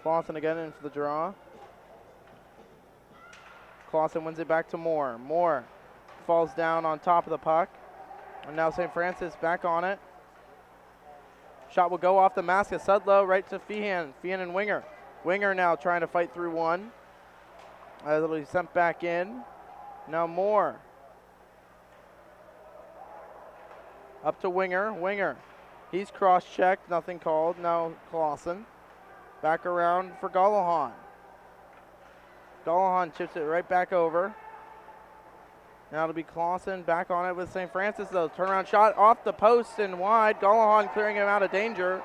Clausen again in for the draw. Clausen wins it back to Moore. Moore falls down on top of the puck. And now St. Francis back on it. Shot will go off the mask of Sudlow right to Feehan. Feehan and Winger. Winger now trying to fight through one. It'll be sent back in. Now Moore. Up to Winger. Winger. He's cross-checked. Nothing called. Now Clausen. Back around for Golohan. Golohan chips it right back over. Now it'll be Clausen back on it with St. Francis though. Turnaround shot off the post and wide. Golohan clearing him out of danger.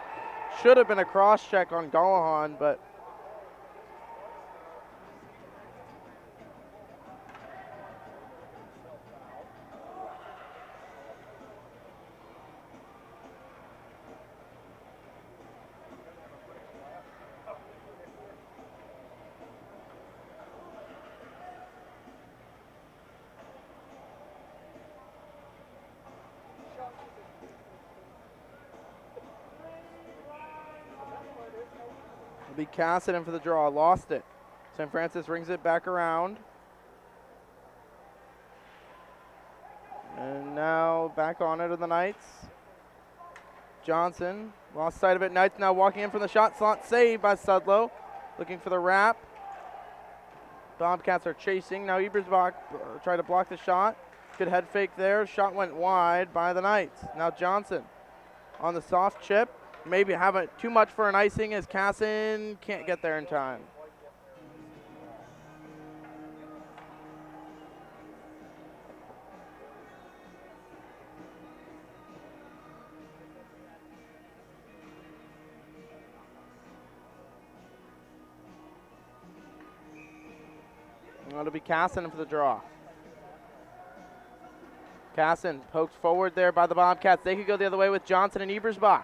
Should have been a cross-check on Golohan, but be Casson in for the draw. Lost it. St. Francis rings it back around. And now back on it are the Knights. Johnson lost sight of it. Knights now walking in from the shot slot. Saved by Sudlow. Looking for the wrap. Bobcats are chasing. Now Ebersbach try to block the shot. Good head fake there. Shot went wide by the Knights. Now Johnson on the soft chip. Maybe having too much for an icing as Casson can't get there in time. It'll be Casson for the draw. Casson poked forward there by the Bobcats. They could go the other way with Johnson and Ebersbach.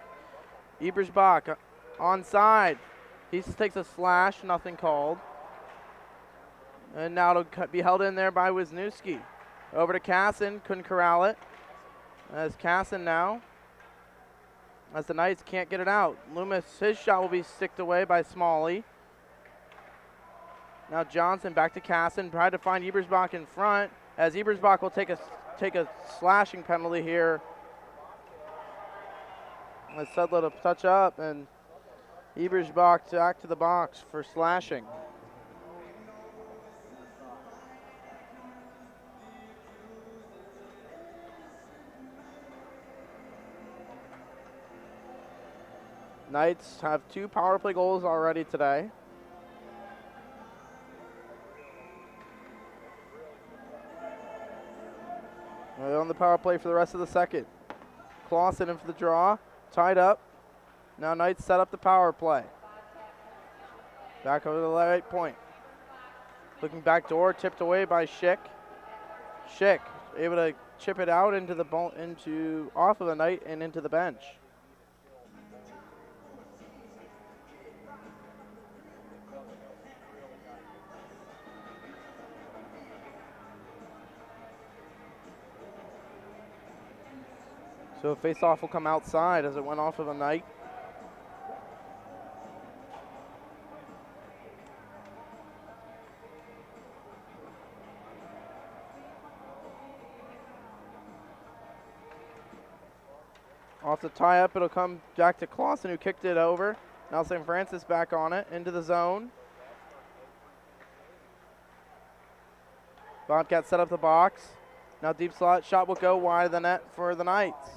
Ebersbach onside. He takes a slash, nothing called. And now it'll be held in there by Wisniewski. Over to Casson, couldn't corral it. As Casson now, as the Knights can't get it out. Loomis, his shot will be sticked away by Smalley. Now Johnson back to Casson, tried to find Ebersbach in front, as Ebersbach will take a slashing penalty here. Let's Sudlow to touch up, and Ebersbach back to the box for slashing. Knights have 2 power play goals already today. On the power play for the rest of the second. Clausen in for the draw, tied up. Now Knights set up the power play. Back over to the right point. Looking back door, tipped away by Schick. Schick able to chip it out into the off of the Knight and into the bench. So a face-off will come outside as it went off of a Knight. Off the tie-up, it'll come back to Clausen, who kicked it over. Now St. Francis back on it, into the zone. Bobcats set up the box. Now deep slot, shot will go wide of the net for the Knights.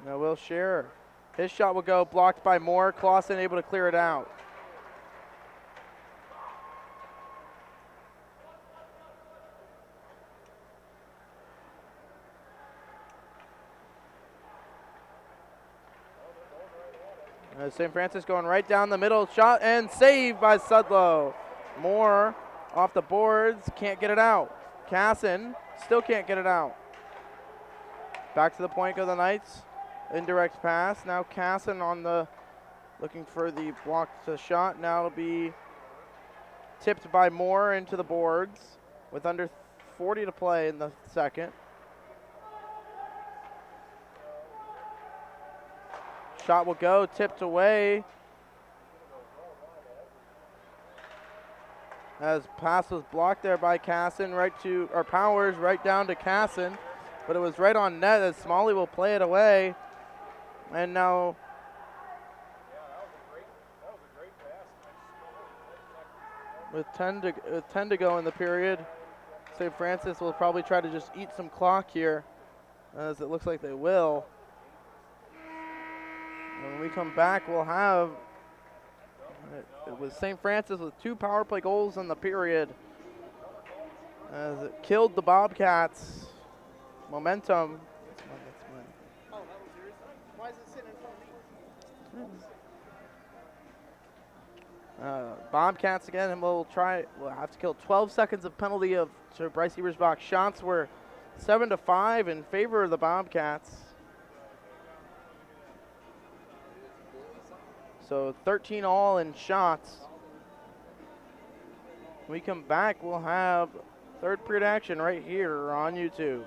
Now Will Scherer. His shot will go blocked by Moore. Clausen able to clear it out. St. Francis going right down the middle. Shot and saved by Sudlow. Moore off the boards. Can't get it out. Casson still can't get it out. Back to the point go the Knights. Indirect pass. Now Casson on the looking for the blocked shot. Now it'll be tipped by Moore into the boards with under 40 to play in the second. Shot will go, tipped away. As pass was blocked there by Casson, Powers right down to Casson, but it was right on net as Smalley will play it away. And now with 10 to go in the period, St. Francis will probably try to just eat some clock here, as it looks like they will. When we come back, we'll have it was St. Francis with 2 power play goals in the period, as it killed the Bobcats' momentum. Oh, that was yours? Why is it sitting in front of me? Bobcats again, and we'll have to kill 12 seconds of penalty to Bryce Ebersbach. Shots were 7-5 in favor of the Bobcats. So 13 all in shots. When we come back, we'll have third period action right here on YouTube.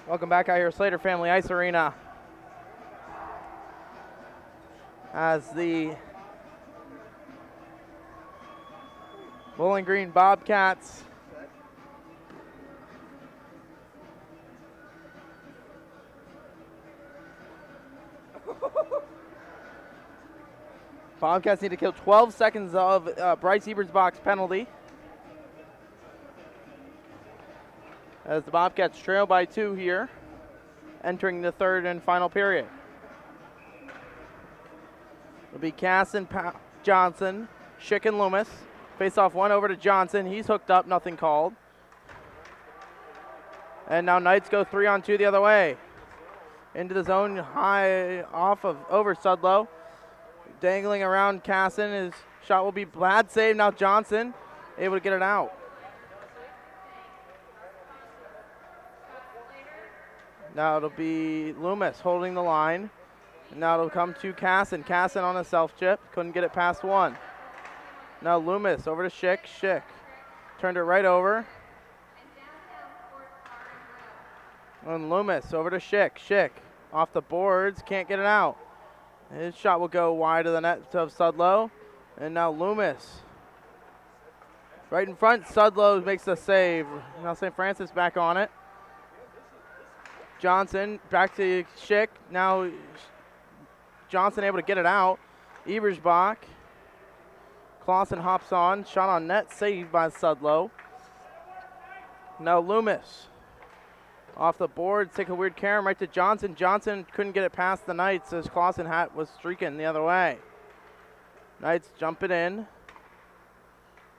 Welcome back out here, Slater Family Ice Arena. As the Bowling Green Bobcats need to kill 12 seconds of Bryce Ebersbach's penalty. As the Bobcats trail by 2 here, entering the third and final period. It'll be Casson, Johnson, Schick, and Loomis. Face off one over to Johnson. He's hooked up, nothing called. And now Knights go 3-on-2 the other way. Into the zone, high off of over Sudlow. Dangling around Casson. His shot will be bad save. Now Johnson able to get it out. Now it'll be Loomis holding the line. And now it'll come to Casson. Casson on a self-chip. Couldn't get it past one. Now Loomis over to Schick. Schick turned it right over. And Loomis over to Schick. Schick off the boards. Can't get it out. His shot will go wide of the net of Sudlow. And now Loomis right in front. Sudlow makes the save. Now St. Francis back on it. Johnson back to Schick. Now Johnson able to get it out. Ebersbach. Clausen hops on. Shot on net. Saved by Sudlow. Now Loomis. Off the board. Take a weird carom right to Johnson. Johnson couldn't get it past the Knights as Clausen was streaking the other way. Knights jump it in.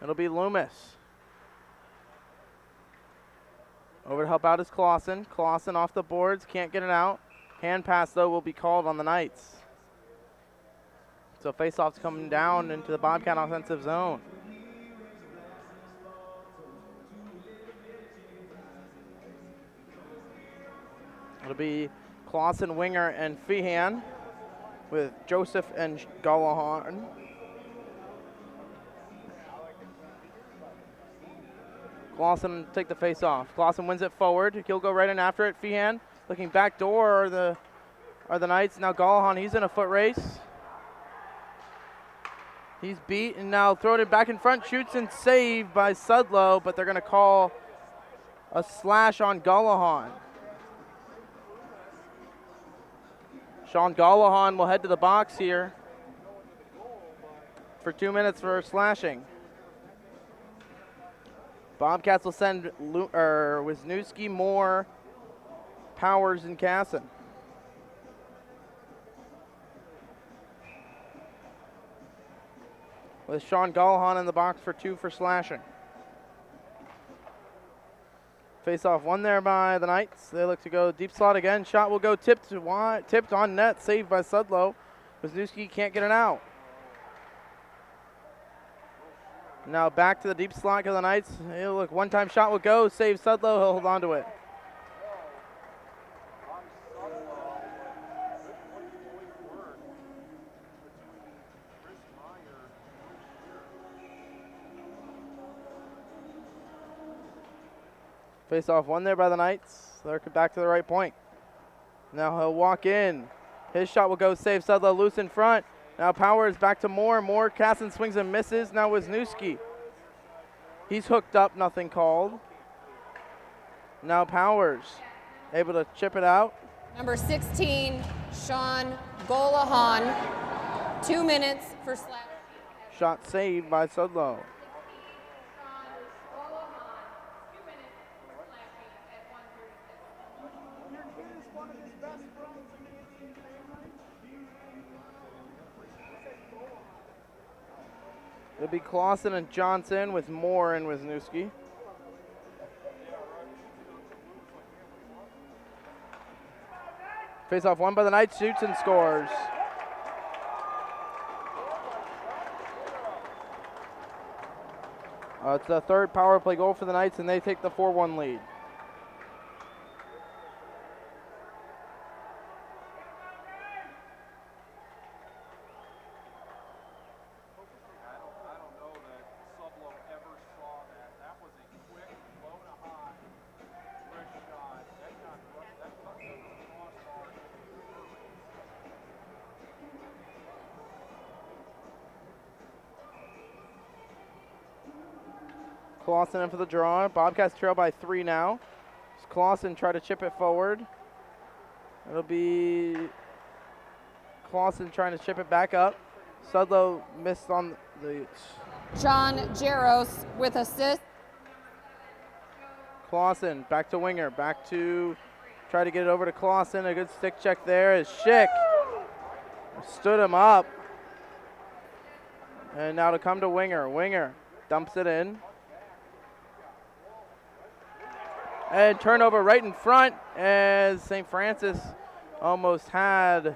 It'll be Loomis. Over to help out is Clausen. Clausen off the boards. Can't get it out. Hand pass, though, will be called on the Knights. So face-off's coming down into the Bobcat offensive zone. It'll be Clausen, Winger, and Feehan with Joseph and Gallahan. Clausen take the face off. Clausen wins it forward. He'll go right in after it. Feehan looking back door are the Knights. Now Gallahan, he's in a foot race. He's beat and now thrown it back in front. Shoots and saved by Sudlow, but they're going to call a slash on Gallahan. Sean Gallahan will head to the box here for 2 minutes for slashing. Bobcats will send Wisniewski, Moore, Powers, and Casson. With Sean Gallahan in the box for 2 for slashing. Face-off one there by the Knights. They look to go deep slot again. Shot will go tipped on net, saved by Sudlow. Wisniewski can't get it out. Now back to the deep slot of the Knights. Hey, look, one-time shot will go, save Sudlow, he'll hold on to it. Face off one there by the Knights. They're back to the right point. Now he'll walk in. His shot will go save Sudlow loose in front. Now Powers back to Moore. Moore, Casson swings and misses. Now Wisniewski. He's hooked up, nothing called. Now Powers able to chip it out. Number 16, Sean Gallahan, 2 minutes for slash. Shot saved by Sudlow. It'll be Clausen and Johnson with Moore and Wisniewski. Face off one by the Knights, shoots and scores. It's the third power play goal for the Knights, and they take the 4-1 lead. Clausen in for the draw. Bobcats trail by 3 now. Clausen try to chip it forward. It'll be Clausen trying to chip it back up. Sudlow missed on the. John Jaros with assist. Clausen back to winger. Back to try to get it over to Clausen. A good stick check there as Schick stood him up. And now to come to winger. Winger dumps it in. And turnover right in front as St. Francis almost had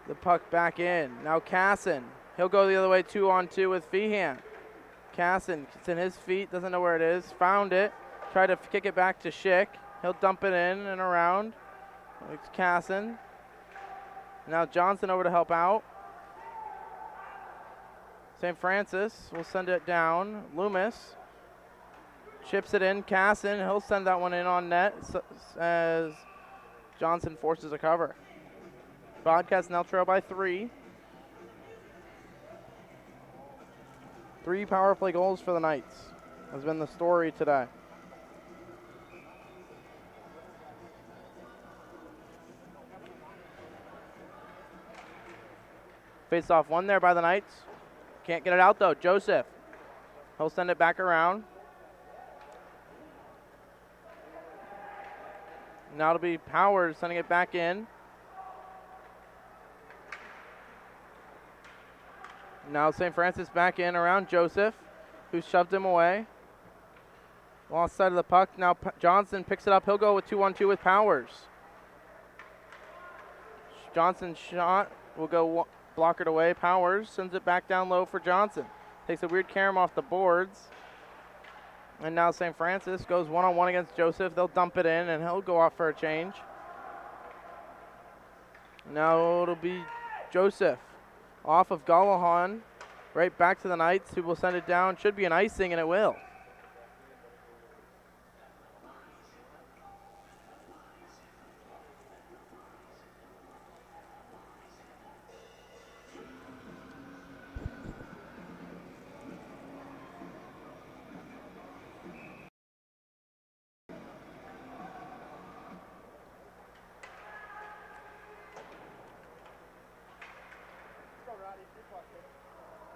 the puck back in. Now Casson. He'll go the other way 2-on-2 with Feehan. Casson, it's in his feet, doesn't know where it is. Found it. Tried to kick it back to Schick. He'll dump it in and around. It's Casson. Now Johnson over to help out. St. Francis will send it down. Loomis chips it in. Casson, he'll send that one in on net as Johnson forces a cover. Bobcats now trail by 3. 3 power play goals for the Knights has been the story today. Face off one there by the Knights. Can't get it out though. Joseph. He'll send it back around. Now it'll be Powers sending it back in. Now St. Francis back in around Joseph, who shoved him away. Lost side of the puck. Now Johnson picks it up. He'll go with 2-on-2 with Powers. Johnson shot will go blockered away. Powers sends it back down low for Johnson. Takes a weird carom off the boards. And now St. Francis goes 1-on-1 against Joseph. They'll dump it in and he'll go off for a change. Now it'll be Joseph off of Galahan, right back to the Knights, who will send it down. Should be an icing, and it will.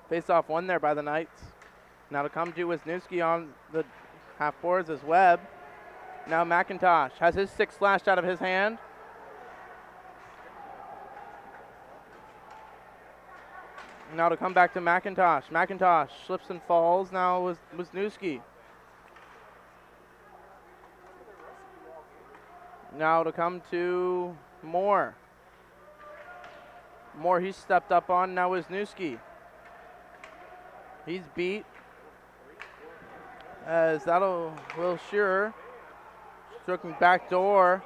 Face off one there by the Knights. Now to come to Wisniewski on the half boards is Webb. Now McIntosh has his stick slashed out of his hand. Now to come back to McIntosh. McIntosh slips and falls. Now Wisniewski. Now to come to Moore. Moore, he's stepped up on. Now Wisniewski. He's beat. As that'll Will Shearer stroking back door.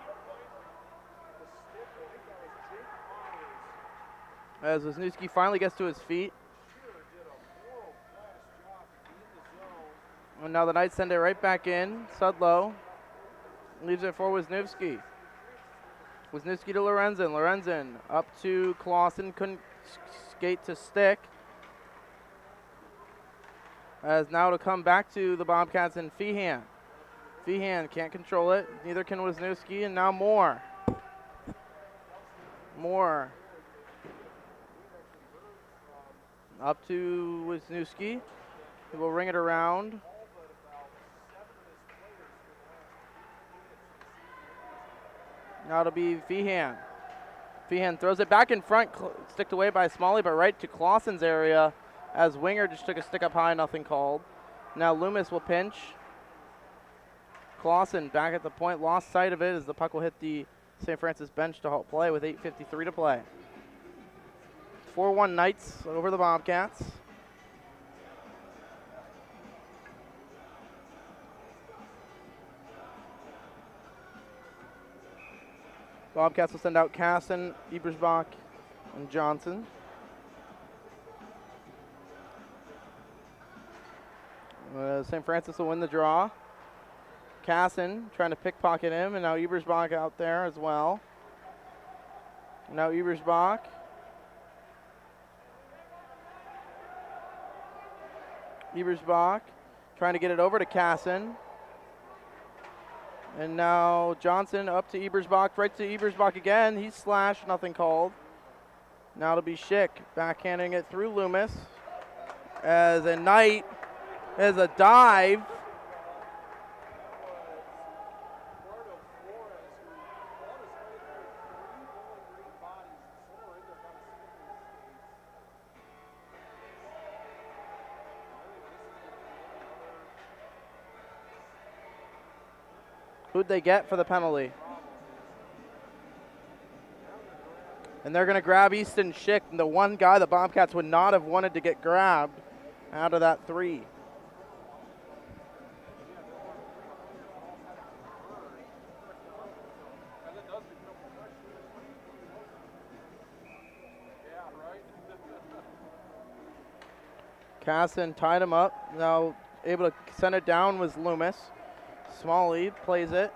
As Wisniewski finally gets to his feet. And now the Knights send it right back in. Sudlow leaves it for Wisniewski. Wisniewski to Lorenzen. Lorenzen up to Clausen. Couldn't skate to stick. As now to come back to the Bobcats and Feehan. Feehan can't control it. Neither can Wisniewski. And now Moore. Moore up to Wisniewski. He will ring it around. Now it'll be Feehan. Feehan throws it back in front, sticked away by Smalley, but right to Clausen's area as Winger just took a stick up high, nothing called. Now Loomis will pinch. Clausen back at the point, lost sight of it as the puck will hit the St. Francis bench to halt play with 8:53 to play. 4-1 Knights over the Bobcats. Bobcats will send out Casson, Ebersbach, and Johnson. St. Francis will win the draw. Casson trying to pickpocket him, and now Ebersbach out there as well. Now Ebersbach Ebersbach trying to get it over to Casson. And now Johnson up to Ebersbach, right to Ebersbach again. He's slashed, nothing called. Now it'll be Schick backhanding it through Loomis. As a Knight as a dive. Who'd they get for the penalty? And they're going to grab Easton Schick, the one guy the Bobcats would not have wanted to get grabbed out of that 3. Casson tied him up. Now able to send it down was Loomis. Smalley plays it.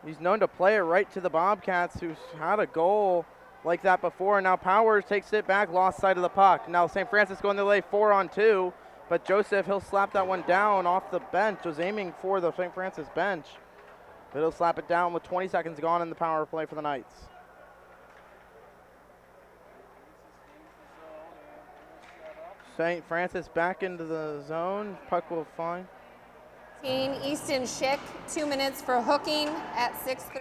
He's known to play it right to the Bobcats, who's had a goal like that before. Now Powers takes it back, lost sight of the puck. Now St. Francis going to lay 4-on-2, but Joseph, he'll slap that one down off the bench. Was aiming for the St. Francis bench, but he'll slap it down with 20 seconds gone in the power play for the Knights. St. Francis back into the zone. Puck will find. Easton Schick, 2 minutes for hooking at 6:30.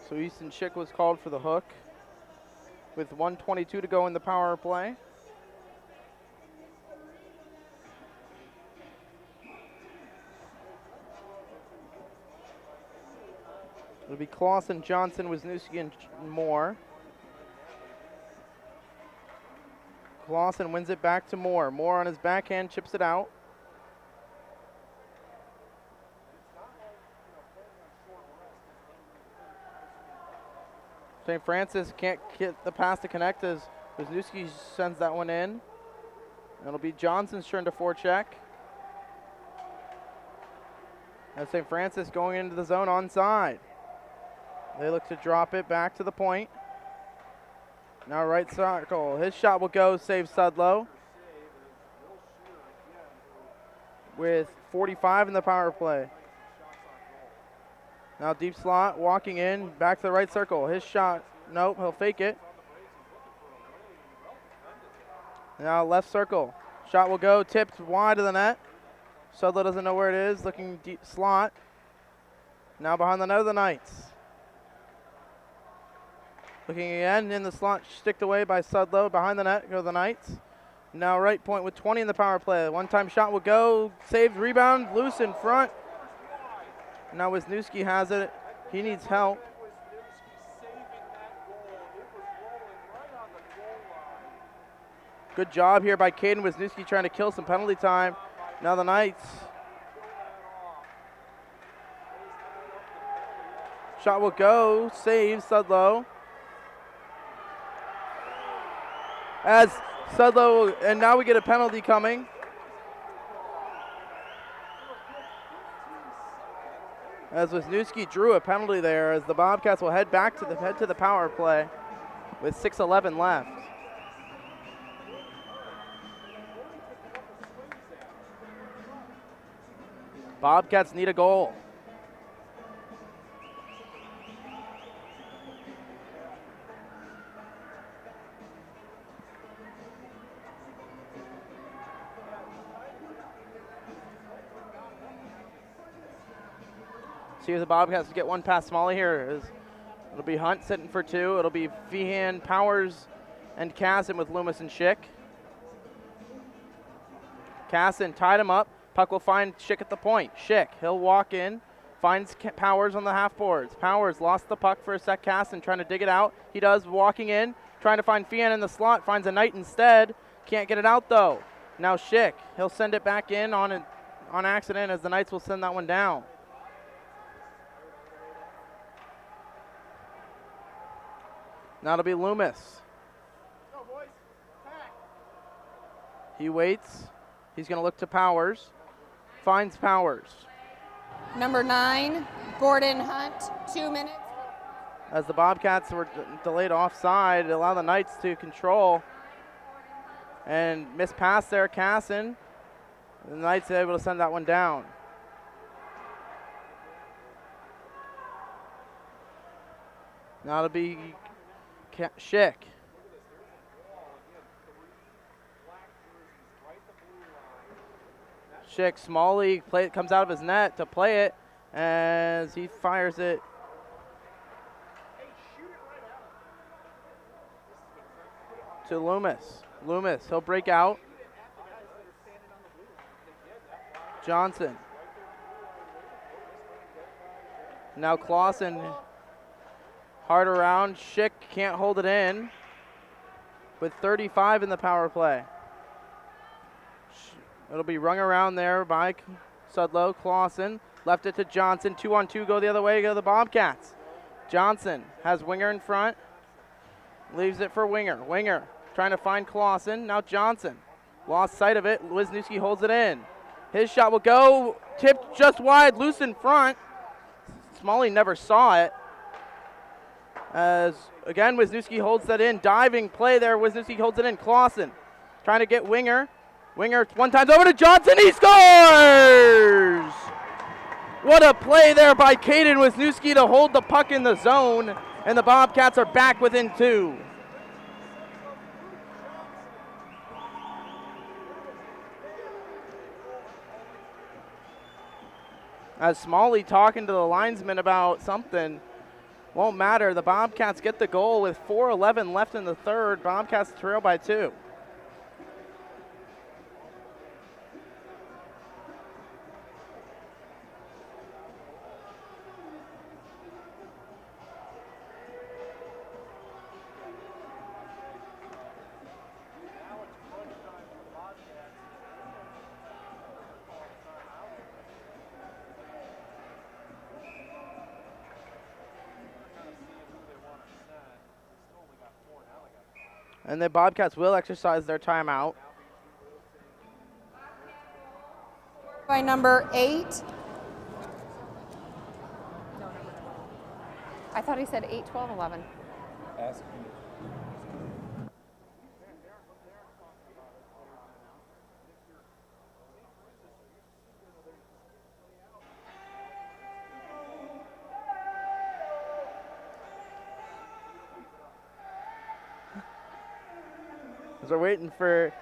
So Easton Schick was called for the hook with 1:22 to go in the power play. It'll be Clausen, Johnson, Wisniewski, and Moore. Clausen wins it back to Moore. Moore on his backhand chips it out. St. Francis can't get the pass to connect as Wisniewski sends that one in. It'll be Johnson's turn to forecheck. As St. Francis going into the zone onside. They look to drop it back to the point. Now right circle. His shot will go, save Sudlow. With 45 in the power play. Now deep slot, walking in, back to the right circle. His shot, nope, he'll fake it. Now left circle. Shot will go, tipped wide of the net. Sudlow doesn't know where it is, looking deep slot. Now behind the net of the Knights. Looking again in the slot, sticked away by Sudlow. Behind the net go the Knights. Now right point with 20 in the power play. One-time shot will go, saved, rebound, loose in front. Now Wisniewski has it. He needs help. Good job here by Caden Wisniewski trying to kill some penalty time. Now the Knights. Shot will go, save Sudlow. As Sudlow, and now we get a penalty coming. As Wisniewski drew a penalty there, as the Bobcats will head back to the power play with 6:11 left. Bobcats need a goal. See if the Bobcats get one past Smalley here. It'll be Hunt sitting for 2. It'll be Feehan, Powers, and Casson with Loomis and Schick. Casson tied him up. Puck will find Schick at the point. Schick, he'll walk in, finds Powers on the half boards. Powers lost the puck for a sec. Casson trying to dig it out. He does, walking in, trying to find Feehan in the slot, finds a Knight instead. Can't get it out though. Now Schick, he'll send it back in on accident as the Knights will send that one down. Now it'll be Loomis. He waits. He's going to look to Powers. Finds Powers. Number 9, Gordon Hunt, 2 minutes. as the Bobcats were delayed offside, allow the Knights to control. And missed pass there, Casson. The Knights are able to send that one down. Now it'll be Schick. Schick, small league, comes out of his net to play it as he fires it. To Loomis. Loomis, he'll break out. Johnson. Now Clausen. Hard around. Schick can't hold it in. With 35 in the power play. It'll be rung around there by Sudlow. Clausen left it to Johnson. 2-on-2 go the other way, go the Bobcats. Johnson has Winger in front. Leaves it for Winger. Winger trying to find Clausen. Now Johnson. Lost sight of it. Wisniewski holds it in. His shot will go. Tipped just wide. Loose in front. Smalley never saw it. As, again, Wisniewski holds that in. Diving play there. Wisniewski holds it in. Clausen trying to get Winger. Winger one time over to Johnson. He scores! What a play there by Caden Wisniewski to hold the puck in the zone. And the Bobcats are back within 2. As Smalley talking to the linesman about something. Won't matter. The Bobcats get the goal with 4:11 left in the third. Bobcats trail by 2. And the Bobcats will exercise their timeout. By number 8. I thought he said 8, 12, 11. Ask me. As we're waiting for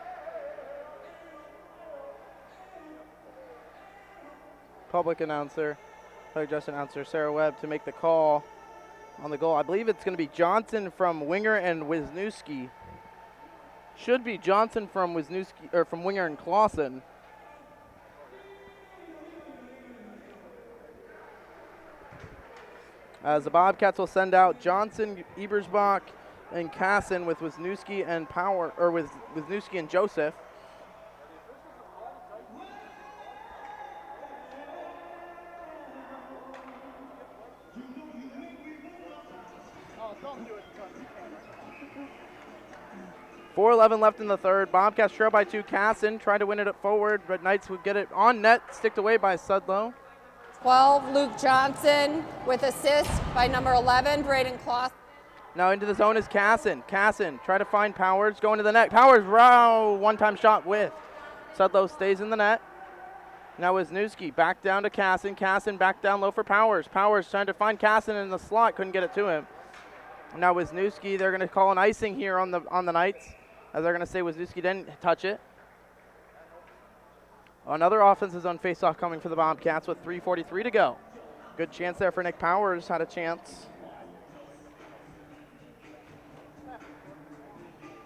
public address announcer Sarah Webb to make the call on the goal. I believe it's going to be Johnson from Winger and Wisniewski. Should be Johnson from Wisniewski or from Winger and Clausen. As the Bobcats will send out Johnson, Ebersbach, and Casson with Wisniewski and with Wisniewski and Joseph. Oh, don't do it. 4:11 left in the third. Bobcats trail by 2. Casson tried to win it forward, but Knights would get it on net, sticked away by Sudlow. 12, Luke Johnson with assist by number 11, Braden Clausen. Now into the zone is Casson. Casson try to find Powers, going to the net. Powers, wow, one-time shot with. Sudlow stays in the net. Now Wisniewski back down to Casson. Casson back down low for Powers. Powers trying to find Casson in the slot, couldn't get it to him. Now Wisniewski, they're going to call an icing here on the Knights, as they're going to say Wisniewski didn't touch it. Another offensive zone faceoff coming for the Bobcats with 3:43 to go. Good chance there for Nick Powers, had a chance.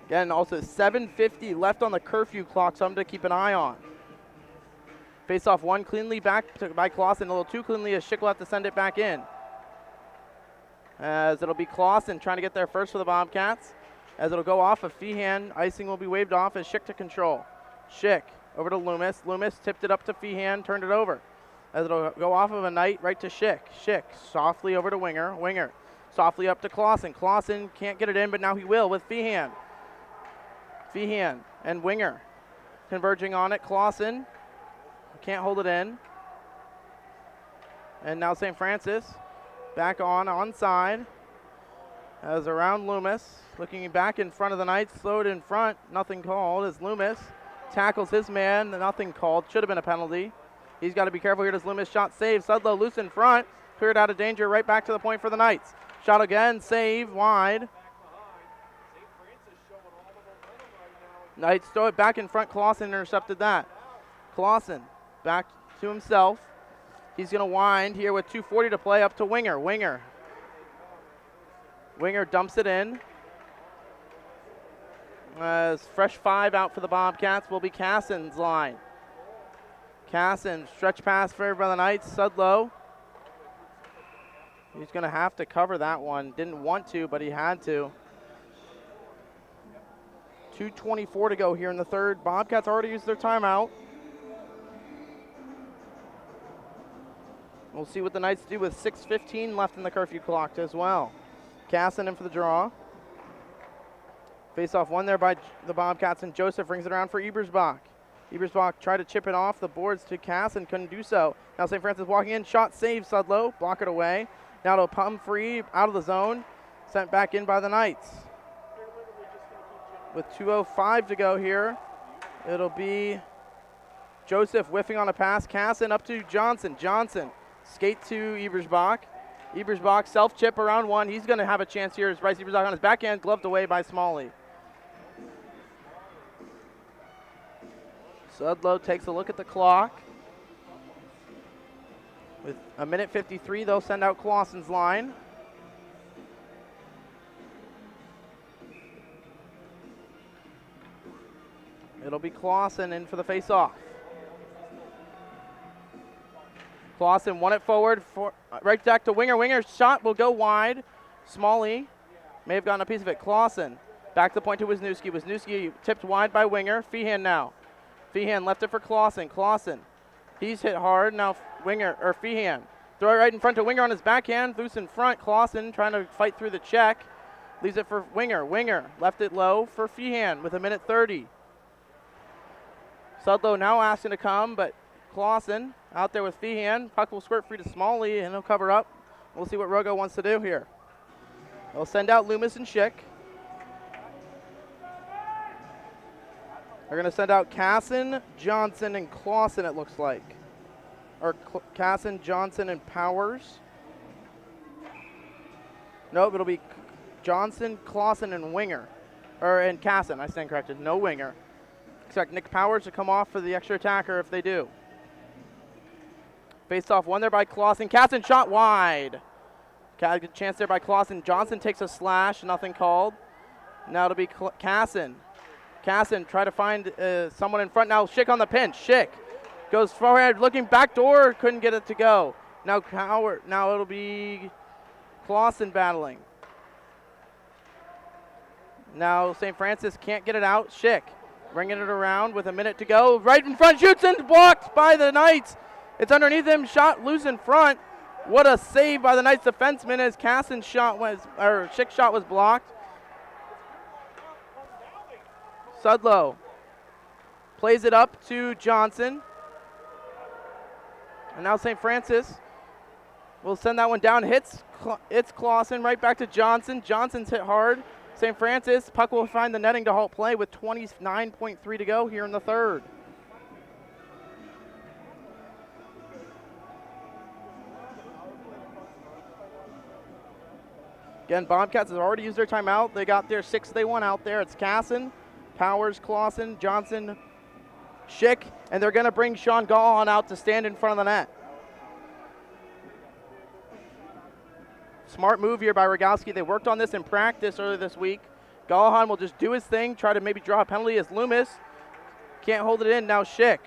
Again, also 7:50 left on the curfew clock, something to keep an eye on. Face-off one cleanly back by Clausen, a little too cleanly as Schick will have to send it back in. As it'll be Clausen trying to get there first for the Bobcats. As it'll go off of Feehan, icing will be waved off as Schick to control. Schick over to Loomis. Loomis tipped it up to Feehan, turned it over. As it'll go off of a Knight right to Schick. Schick softly over to Winger. Winger softly up to Clausen. Clausen can't get it in, but now he will with Feehan. Feehan and Winger converging on it. Clausen can't hold it in. And now St. Francis back onside. As around Loomis, looking back in front of the Knights, slowed in front, nothing called as Loomis tackles his man, nothing called, should have been a penalty. He's got to be careful here. Does Loomis shot save? Sudlow loose in front, cleared out of danger, right back to the point for the Knights. Shot again, save, wide. Knights throw it back in front. Clausen intercepted that. Clausen back to himself. He's going to wind here with 2:40 to play up to Winger. Winger dumps it in. As fresh 5 out for the Bobcats will be Cassin's line. Cassin, stretch pass favored by the Knights. Sudlow. He's going to have to cover that one. Didn't want to, but he had to. 2:24 to go here in the third. Bobcats already used their timeout. We'll see what the Knights do with 6:15 left in the curfew clock as well. Cassin in for the draw. Face off won there by the Bobcats, and Joseph brings it around for Ebersbach. Ebersbach tried to chip it off the boards to Cassin, couldn't do so. Now St. Francis walking in, shot save Sudlow, block it away. Now to Pumphrey out of the zone, sent back in by the Knights. With 2:05 to go here, it'll be Joseph whiffing on a pass. Cassin up to Johnson. Johnson skate to Ebersbach. Ebersbach self-chip around one. He's going to have a chance here as Bryce Ebersbach on his backhand, gloved away by Smalley. Sudlow takes a look at the clock. With a minute 53, they'll send out Clausen's line. It'll be Clausen in for the face-off. Clausen won it forward, right back to Winger. Winger's shot will go wide. Smalley may have gotten a piece of it. Clausen back to the point to Wisniewski. Wisniewski tipped wide by Winger. Feehan now. Feehan left it for Clausen. Clausen, he's hit hard. Now Feehan. Throw it right in front to Winger on his backhand. Loose in front. Clausen trying to fight through the check. Leaves it for Winger. Winger left it low for Feehan with a minute 30. Sudlow now asking to come, but Clausen out there with Feehan. Puck will squirt free to Smalley, and he'll cover up. We'll see what Rogo wants to do here. They'll send out Loomis and Schick. They're going to send out Cassin, Johnson, and Clausen, it looks like. Or Cassin, Johnson, and Powers. Nope, it'll be Johnson, Clausen, and Winger. And Cassin, I stand corrected. No Winger. Expect Nick Powers to come off for the extra attacker if they do. Faced off one there by Clausen. Cassin shot wide. Good chance there by Clausen. Johnson takes a slash, nothing called. Now it'll be Cassin. Cassin try to find someone in front. Now Schick on the pinch. Schick goes forward, looking back door, couldn't get it to go. Now it'll be Clausen battling. Now St. Francis can't get it out. Schick bringing it around with a minute to go. Right in front, shoots and blocked by the Knights. It's underneath him, shot loose in front. What a save by the Knights defenseman as Schick's shot was blocked. Sudlow plays it up to Johnson. And now St. Francis will send that one down. It's Clausen right back to Johnson. Johnson's hit hard. St. Francis, puck will find the netting to halt play with 29.3 to go here in the third. Again, Bobcats have already used their timeout. They got their 6 they want out there. It's Cassin, Powers, Clausen, Johnson, Schick, and they're going to bring Sean Gallahan out to stand in front of the net. Smart move here by Rogowski. They worked on this in practice earlier this week. Gallahan will just do his thing, try to maybe draw a penalty as Loomis can't hold it in. Now Schick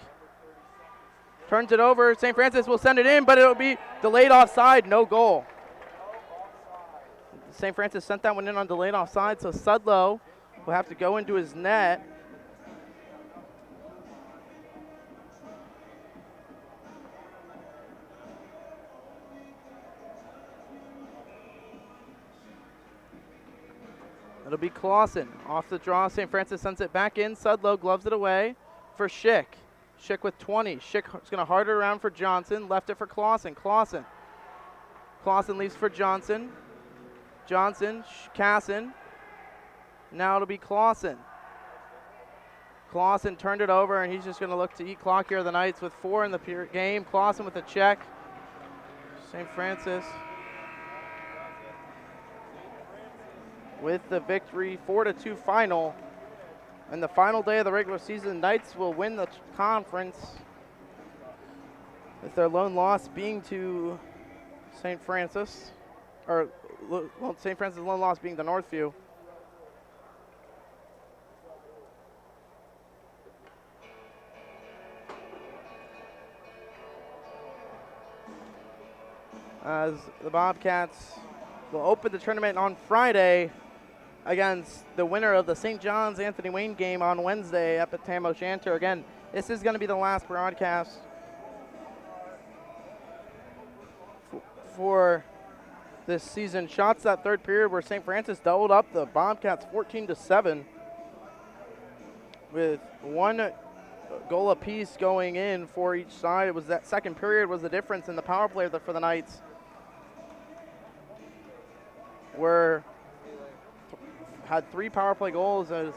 turns it over. St. Francis will send it in, but it'll be delayed offside. No goal. St. Francis sent that one in on delayed offside, so Sudlow will have to go into his net. It'll be Clausen off the draw. St. Francis sends it back in. Sudlow gloves it away for Schick. Schick with 20. Schick is going to hard it around for Johnson. Left it for Clausen. Clausen leaves for Johnson. Johnson, Casson. Now it'll be Clausen. Clausen turned it over, and he's just going to look to eat clock here. The Knights with 4 in the game. Clausen with a check. St. Francis with the victory, 4-2 final. And the final day of the regular season, Knights will win the conference, with their lone loss being to St. Francis, or well, St. Francis' lone loss being to Northview. As the Bobcats will open the tournament on Friday against the winner of the St. John's Anthony Wayne game on Wednesday up at Tam O'Shanter. Again, this is going to be the last broadcast for this season. Shots that third period where St. Francis doubled up the Bobcats 14-7 with 1 goal apiece going in for each side. It was that second period was the difference in the power play for the Knights, where had 3 power play goals as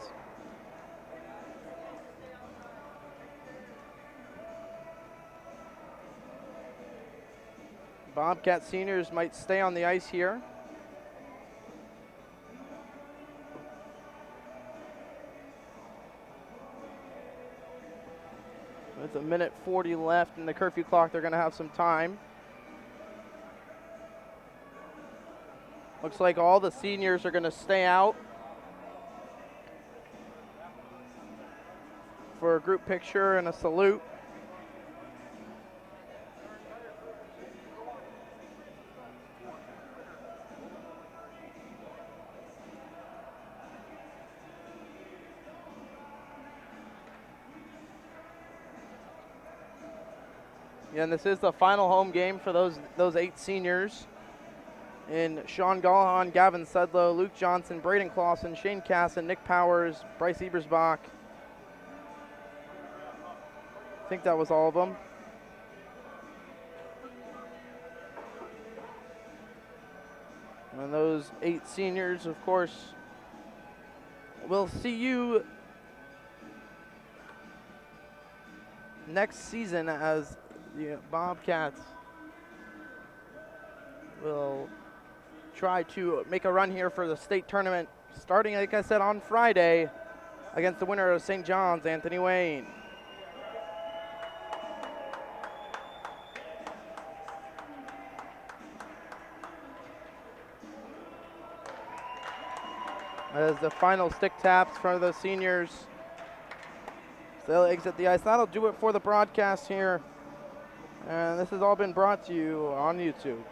Bobcat seniors might stay on the ice here. With 1:40 left in the curfew clock, they're going to have some time. Looks like all the seniors are going to stay out for a group picture and a salute. Yeah, and this is the final home game for those 8 seniors in Sean Gallahan, Gavin Sudlow, Luke Johnson, Braden Clausen, Shane Casson, Nick Powers, Bryce Ebersbach. I think that was all of them. And those 8 seniors, of course, we'll see you next season as the Bobcats will try to make a run here for the state tournament, starting, like I said, on Friday against the winner of St. John's, Anthony Wayne. As the final stick taps for the seniors, they'll exit the ice. That'll do it for the broadcast here. And this has all been brought to you on YouTube.